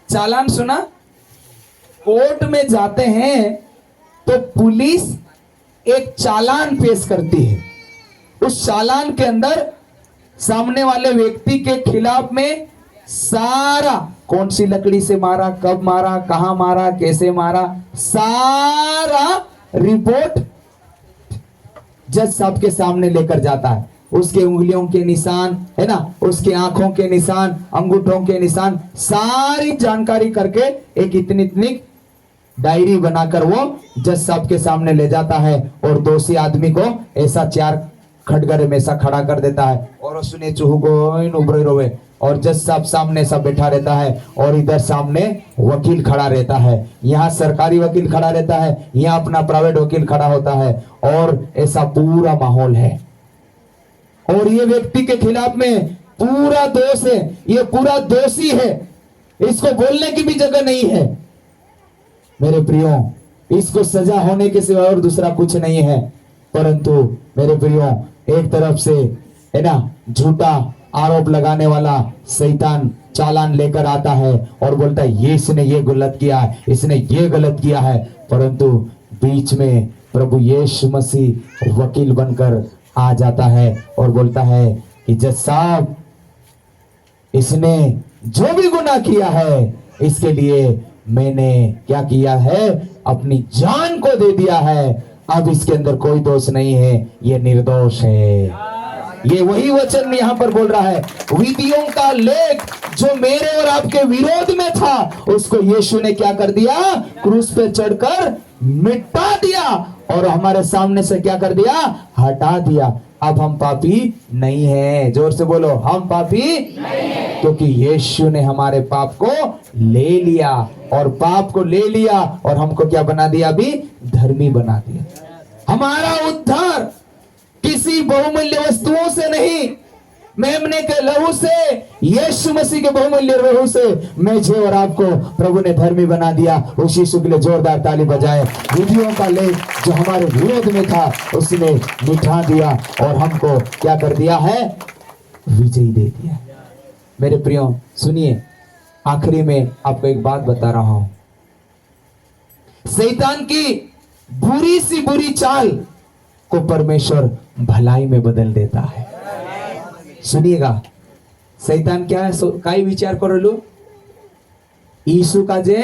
चालान सुना? कोर्ट में जाते हैं तो पुलिस एक चालान पेश करती है। उस चालान के अंदर सामने वाले व्यक्ति के खिलाफ में सारा, कौन सी लकड़ी से मारा, कब मारा, कहां मारा, कैसे मारा, सारा रिपोर्ट जज साहब के सामने लेकर जाता है। उसके उंगलियों के निशान है ना, उसके आंखों के निशान, अंगूठों के निशान, सारी जानकारी करके एक इतनी डायरी बनाकर वो जज साहब के सामने ले जाता है और दोषी आदमी को ऐसा 4 खटगरे में ऐसा खड़ा कर देता है और सुने चूहू को उभरे रोवे, और जज साहब सामने सब बैठा रहता है और इधर सामने वकील खड़ा रहता है। यहाँ सरकारी वकील खड़ा रहता है, यहाँ अपना प्राइवेट वकील खड़ा होता है, और ऐसा पूरा माहौल है। और ये व्यक्ति के खिलाफ में पूरा दोष है, ये पूरा दोषी है, इसको बोलने की भी जगह नहीं है। मेरे प्रियो, इसको सजा होने के सिवा और दूसरा कुछ नहीं है। परंतु मेरे प्रियो, एक तरफ से है ना झूठा आरोप लगाने वाला शैतान चालान लेकर आता है और बोलता है ये इसने ये गलत किया है, इसने ये गलत किया है। परंतु बीच में प्रभु यीशु मसीह वकील बनकर आ जाता है और बोलता है कि जज साहब, इसने जो भी गुनाह किया है इसके लिए मैंने क्या किया है, अपनी जान को दे दिया है। अब इसके अंदर कोई दोष नहीं है, ये निर्दोष है। ये वही वचन यहाँ पर बोल रहा है, विधियों का लेख जो मेरे और आपके विरोध में था, उसको यीशु ने क्या कर दिया, क्रूस पे चढ़कर मिटा दिया और हमारे सामने से क्या कर दिया, हटा दिया। अब हम पापी नहीं है। जोर से बोलो, हम पापी नहीं है, क्योंकि यीशु ने हमारे पाप को ले लिया, और पाप को ले लिया और हमको क्या बना दिया, अभी धर्मी बना दिया। हमारा उद्धार किसी बहुमूल्य वस्तुओं से नहीं, मेमने के लहू से, यीशु मसीह के बहुमूल्य लहू से मुझे और आपको प्रभु ने धर्मी बना दिया। उस यीशु के लिए जोरदार ताली बजाए। विधियों का लेख जो हमारे विरोध में था उसने मिटा दिया और हमको क्या कर दिया है, विजयी दे दिया। मेरे प्रियो सुनिए, आखिरी में आपको एक बात बता रहा हूं। शैतान की बुरी सी बुरी चाल को परमेश्वर भलाई में बदल देता है। सुनिएगा, शैतान क्या है, काय विचार करो लो, यीशु का जे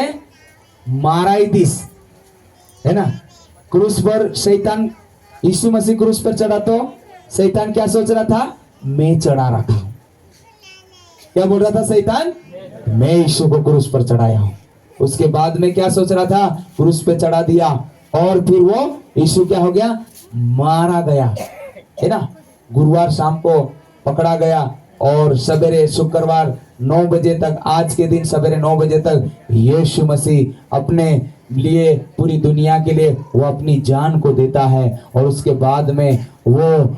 माराई दिस है ना, क्रूस पर शैतान, यीशु मसीह क्रूस पर चढ़ा तो शैतान क्या सोच रहा था, मैं चढ़ा रखा हूं। क्या बोल रहा था शैतान, मैं यीशु को क्रूस पर चढ़ाया हूं। उसके बाद में क्या सोच रहा था, क्रूस पे चढ़ा दिया और फिर वो यीशु क्या हो गया, मारा गया है ना। गुरुवार शाम को पकड़ा गया और सवेरे शुक्रवार 9 बजे तक, आज के दिन सवेरे 9 बजे तक यीशु मसीह अपने लिए, पूरी दुनिया के लिए वो अपनी जान को देता है। और उसके बाद में वो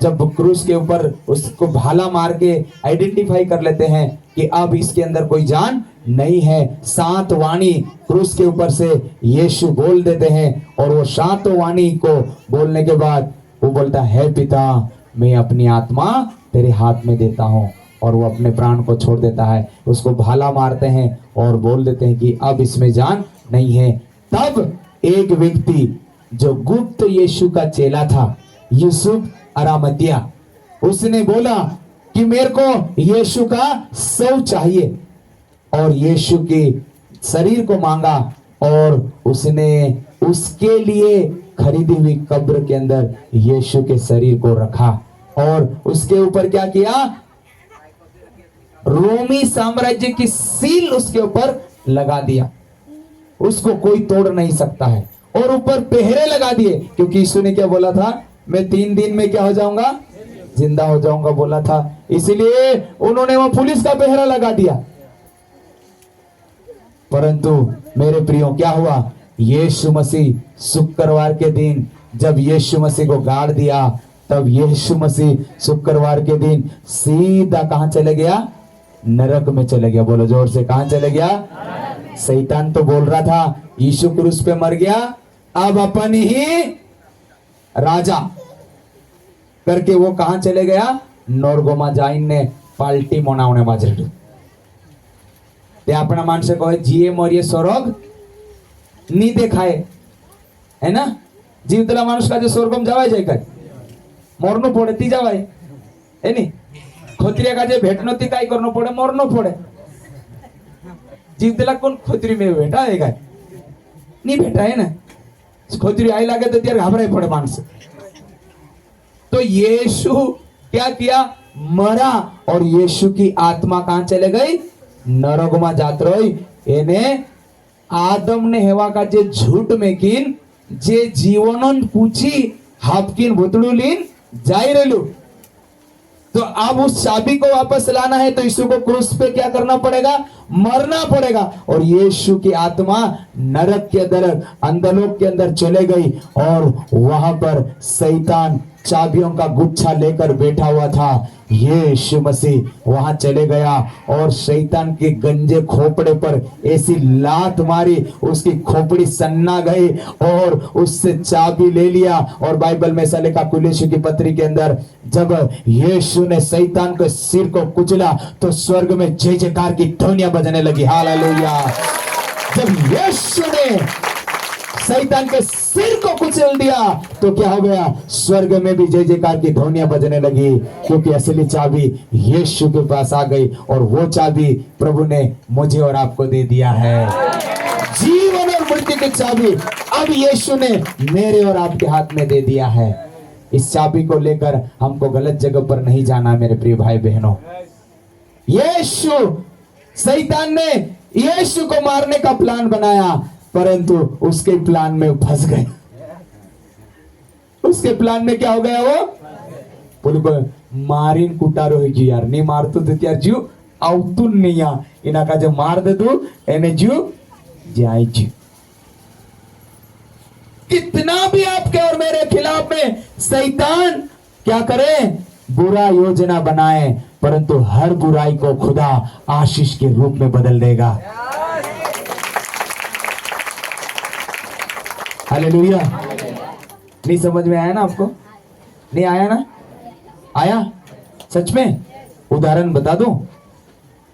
जब क्रूस के ऊपर उसको भाला मार के आइडेंटिफाई कर लेते हैं कि अब इसके अंदर कोई जान नहीं है, 7 वाणी क्रूस के ऊपर से यीशु बोल देते हैं और वो 7 वाणी को बोलने के बाद वो बोलता है, पिता मैं अपनी आत्मा तेरे हाथ में देता हूं, और वो अपने प्राण को छोड़ देता है। उसको भाला मारते हैं और बोल देते हैं कि अब इसमें जान नहीं है। तब एक व्यक्ति जो गुप्त यीशु का चेला था, यूसुफ अरामतिया, उसने बोला कि मेरे को यीशु का शव चाहिए, और यीशु के शरीर को मांगा, और उसने उसके लिए खरीदी हुई कब्र के अंदर यीशु के शरीर को रखा, और उसके ऊपर क्या किया, रोमी साम्राज्य की सील उसके ऊपर लगा दिया। उसको कोई तोड़ नहीं सकता है, और ऊपर पहरे लगा दिए, क्योंकि यीशु ने क्या बोला था, मैं 3 दिन में क्या हो जाऊंगा, जिंदा हो जाऊंगा बोला था। इसलिए उन्होंने वहां पुलिस का पहरा लगा दिया। परंतु मेरे प्रियो क्या हुआ, यीशु मसीह शुक्रवार के दिन जब यीशु मसीह को गाड़ दिया, तब यीशु मसीह शुक्रवार के दिन सीधा कहां चले गया, नरक में चले गया। बोलो जोर से, कहां चले गया। शैतान तो बोल रहा था यीशु क्रूस पे मर गया, अब अपन ही राजा करके वो कहां चले गया, नोरगोमा जाइने पाल्टी मनावने बाजरे। ते अपना माणसे कहे जीए मरिए स्वर्ग नी देखाए, है ना, जीवतला माणूस का जो स्वर्गम जावाय जाय काय मरनो पड़े ती जावाय, है नी, खोत्रिया का जे भेटनो ती काय करनो पड़े, मरनो पड़े। जीवतला कोण खोत्री में भेटा है काय, नी भेटा है ना, खोत्री आई लागे तो त्यार घबराई पड़े माणस। तो यीशु क्या किया, मरा, और यीशु की आत्मा कहां चले गई, नरकमा जात रही। एने आदम ने हेवा का जे झूठ में किन जे जीवनन पूछी हापकिन भुतड़ू लीन जाई रेलू। तो अब उस चाबी को वापस लाना है तो यीशु को क्रूस पे क्या करना पड़ेगा, मरना पड़ेगा। और यीशु की आत्मा नरक के अंदरलोक के अंदर चले गई, और वहां पर शैतान चाबियों का गुच्छा लेकर बैठा हुआ था। यीशु मसीह वहां चले गया और शैतान के गंजे खोपड़े पर ऐसी लात मारी, उसकी खोपड़ी सन्ना गई और उससे चाबी ले लिया। और बाइबल में ऐसा लिखा कुलेशु की पत्री के अंदर, जब यीशु ने शैतान के सिर को कुचला तो स्वर्ग में जय जयकार की ध्वनियां बजने लगी। हालेलुया। जब यीशु ने शैतान के सिर को कुचल दिया तो क्या हो गया, स्वर्ग में भी जय जयकार की ध्वनियां बजने लगी, क्योंकि असली चाबी यीशु के पास आ गई। और वो चाबी प्रभु ने मुझे और आपको दे दिया है, जीवन और मृत्यु की चाबी अब यीशु ने मेरे और आपके हाथ में दे दिया है। इस चाबी को लेकर हमको गलत जगह पर नहीं जाना मेरे प्रिय भाई बहनों। यीशु, शैतान ने यीशु को मारने का प्लान बनाया, परंतु उसके प्लान में फंस गए। उसके प्लान में क्या हो गया, वो बोलो को मारिन कुटारो है जी यार, नहीं मार तो त्यार जीव आउतुन नहीं आ, इना का जो मार दे दू एने जीव जाए जी। कितना भी आपके और मेरे खिलाफ में शैतान क्या करे, बुरा योजना बनाए, परंतु हर बुराई को खुदा आशीष के रूप में बदल देगा। हालेलुया। नहीं समझ में आया ना आपको, नहीं आया ना, आया सच में। उदाहरण बता दूं,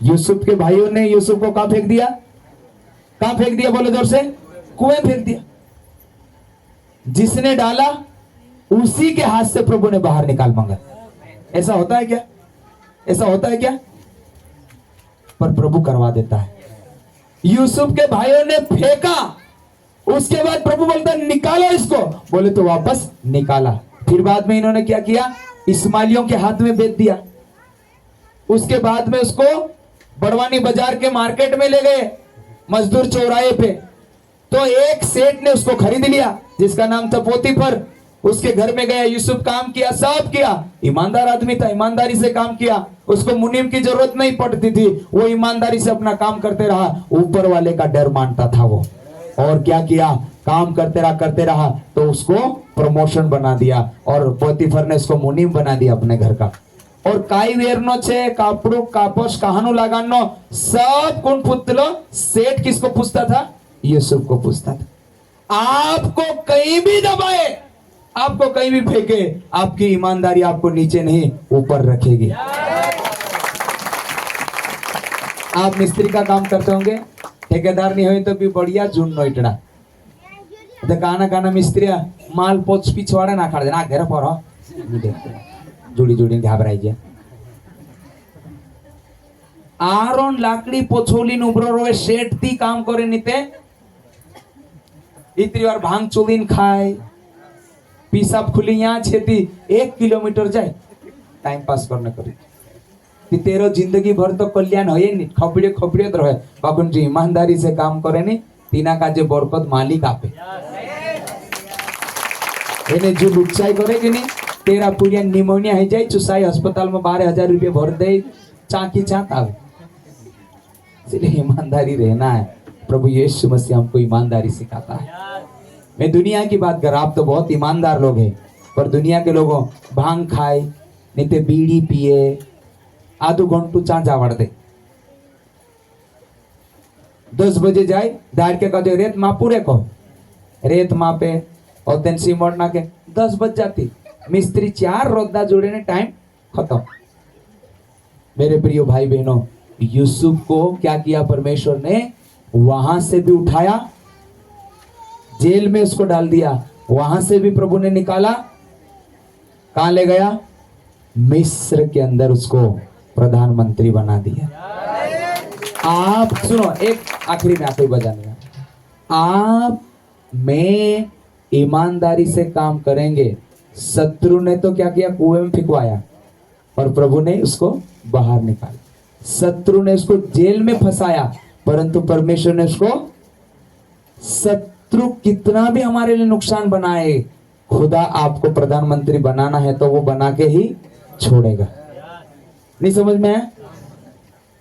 यूसुफ के भाइयों ने यूसुफ को कहां फेंक दिया, कहां फेंक दिया बोलो जोर से, कुएं फेंक दिया। जिसने डाला उसी के हाथ से प्रभु ने बाहर निकाल मांगा। ऐसा होता है क्या, ऐसा होता है क्या, पर प्रभु करवा देता है। यूसुफ के भाइयों ने फेंका, उसके बाद प्रभु बोलता निकालो इसको, बोले तो वापस निकाला। फिर बाद में इन्होंने क्या किया, इस्माइलियों के हाथ में बेच दिया। उसके बाद में उसको बड़वानी बाजार के मार्केट में ले गए, मजदूर चौराहे पे। तो एक सेठ ने उसको खरीद लिया जिसका नाम था पोतीफर। उसके घर में गया, यूसुफ काम किया, सब किया। ईमानदार आदमी था, ईमानदारी से काम किया, उसको मुनीम की जरूरत नहीं पड़ती थी, वो ईमानदारी से अपना काम करते रहा। ऊपर वाले का डर मानता था वो, और क्या किया, काम करते रहा तो उसको प्रमोशन बना दिया, और पोतीफर ने उसको मुनीम बना दिया अपने घर का। और काई वेरनो छे कापड़ो कापोश कहानो लगानो सब कौन पूछलो, सेठ किसको पूछता था, यूसुफ को पूछता था। आपको कहीं भी दबाए, आपको कहीं भी फेंके, आपकी ईमानदारी आपको नीचे नहीं ऊपर रखेगी। आप मिस्त्री का काम करते होंगे, ठेकेदार नहीं हुए तो भी बढ़िया जून नोइटड़ा तो काना काना मिस्त्रिया माल पोच पिछवाड़े ना खाड़ देना आ घेरा पर जोड़ी जोड़ी घाबराई गया आरोन लाकड़ी पोछोली उबरो रोए शेठ थी काम करे नीते इतनी बार भांग चोलीन खाए पीसाब खुली यहाँ छेती 1 किलोमीटर जाए टाइम पास करने करी तेरो जिंदगी भर तो कल्याण हो नहीं खबड़े खबड़े तो रहे बाकुन जी ईमानदारी से काम करे नहीं तीना का जो बरकत मालिक आपे इन्हें जो लुच्चाई करे कि नहीं तेरा पूरी निमोनिया है जाए चुसाई अस्पताल में 12,000 रुपये भर दे चाकी चाक आवे इसलिए ईमानदारी रहना है प्रभु यीशु मसीह हमको ईमानदारी सिखाता है मैं दुनिया की बात कर रहा आप तो बहुत ईमानदार लोग हैं पर दुनिया के लोगों भांग खाए नहीं तो बीड़ी पिए आधो घंटू चाचा वड़ दे 10 बजे जाए दाड़ के कहते रेत मापूरे को रेत मापे और दिन सीमोड़ ना के 10 बज जाती मिस्त्री 4 रोदा जोड़े ने टाइम खत्म मेरे प्रिय भाई बहनों यूसुफ को क्या किया परमेश्वर ने वहां से भी उठाया जेल में उसको डाल दिया वहां से भी प्रभु ने निकाला कहां ले गया मिस्र के अंदर उसको प्रधानमंत्री बना दिया आप सुनो एक आखिरी में आपको बजाने आप मैं ईमानदारी से काम करेंगे शत्रु ने तो क्या किया कुएं में फिकवाया और प्रभु ने उसको बाहर निकाला शत्रु ने उसको जेल में फंसाया परंतु परमेश्वर ने उसको शत्रु कितना भी हमारे लिए नुकसान बनाए खुदा आपको प्रधानमंत्री बनाना है तो वो बना के ही छोड़ेगा नहीं समझ में है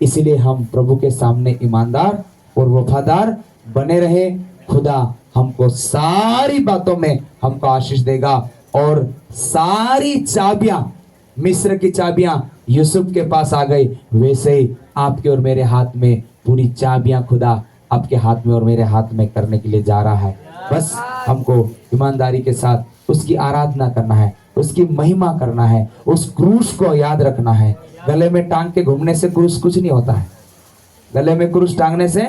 इसलिए हम प्रभु के सामने ईमानदार और वफादार बने रहे खुदा हमको सारी बातों में हमको आशीष देगा और सारी चाबियां मिस्र की चाबियां यूसुफ के पास आ गई वैसे ही आपके और मेरे हाथ में पूरी चाबियां खुदा आपके हाथ में और मेरे हाथ में करने के लिए जा रहा है बस हमको ईमानदारी के साथ उसकी आराधना करना है उसकी महिमा करना है उस क्रूस को याद रखना है गले में टांग के घूमने से क्रूस कुछ नहीं होता है गले में क्रूस टांगने से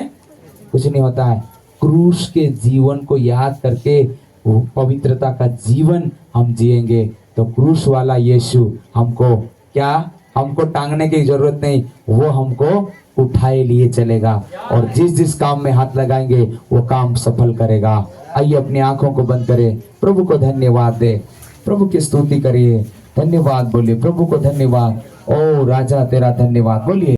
कुछ नहीं होता है क्रूस के जीवन को याद करके वो पवित्रता का जीवन हम जिएंगे तो क्रूस वाला यीशु हमको क्या हमको टांगने की जरूरत नहीं वो हमको उठाए लिए चलेगा और जिस जिस काम में हाथ लगाएंगे वो काम सफल करेगा आइए अपनी आंखों को बंद करें प्रभु को धन्यवाद दे प्रभु की स्तुति करिए धन्यवाद बोलिए प्रभु को धन्यवाद ओ राजा तेरा धन्यवाद बोलिए।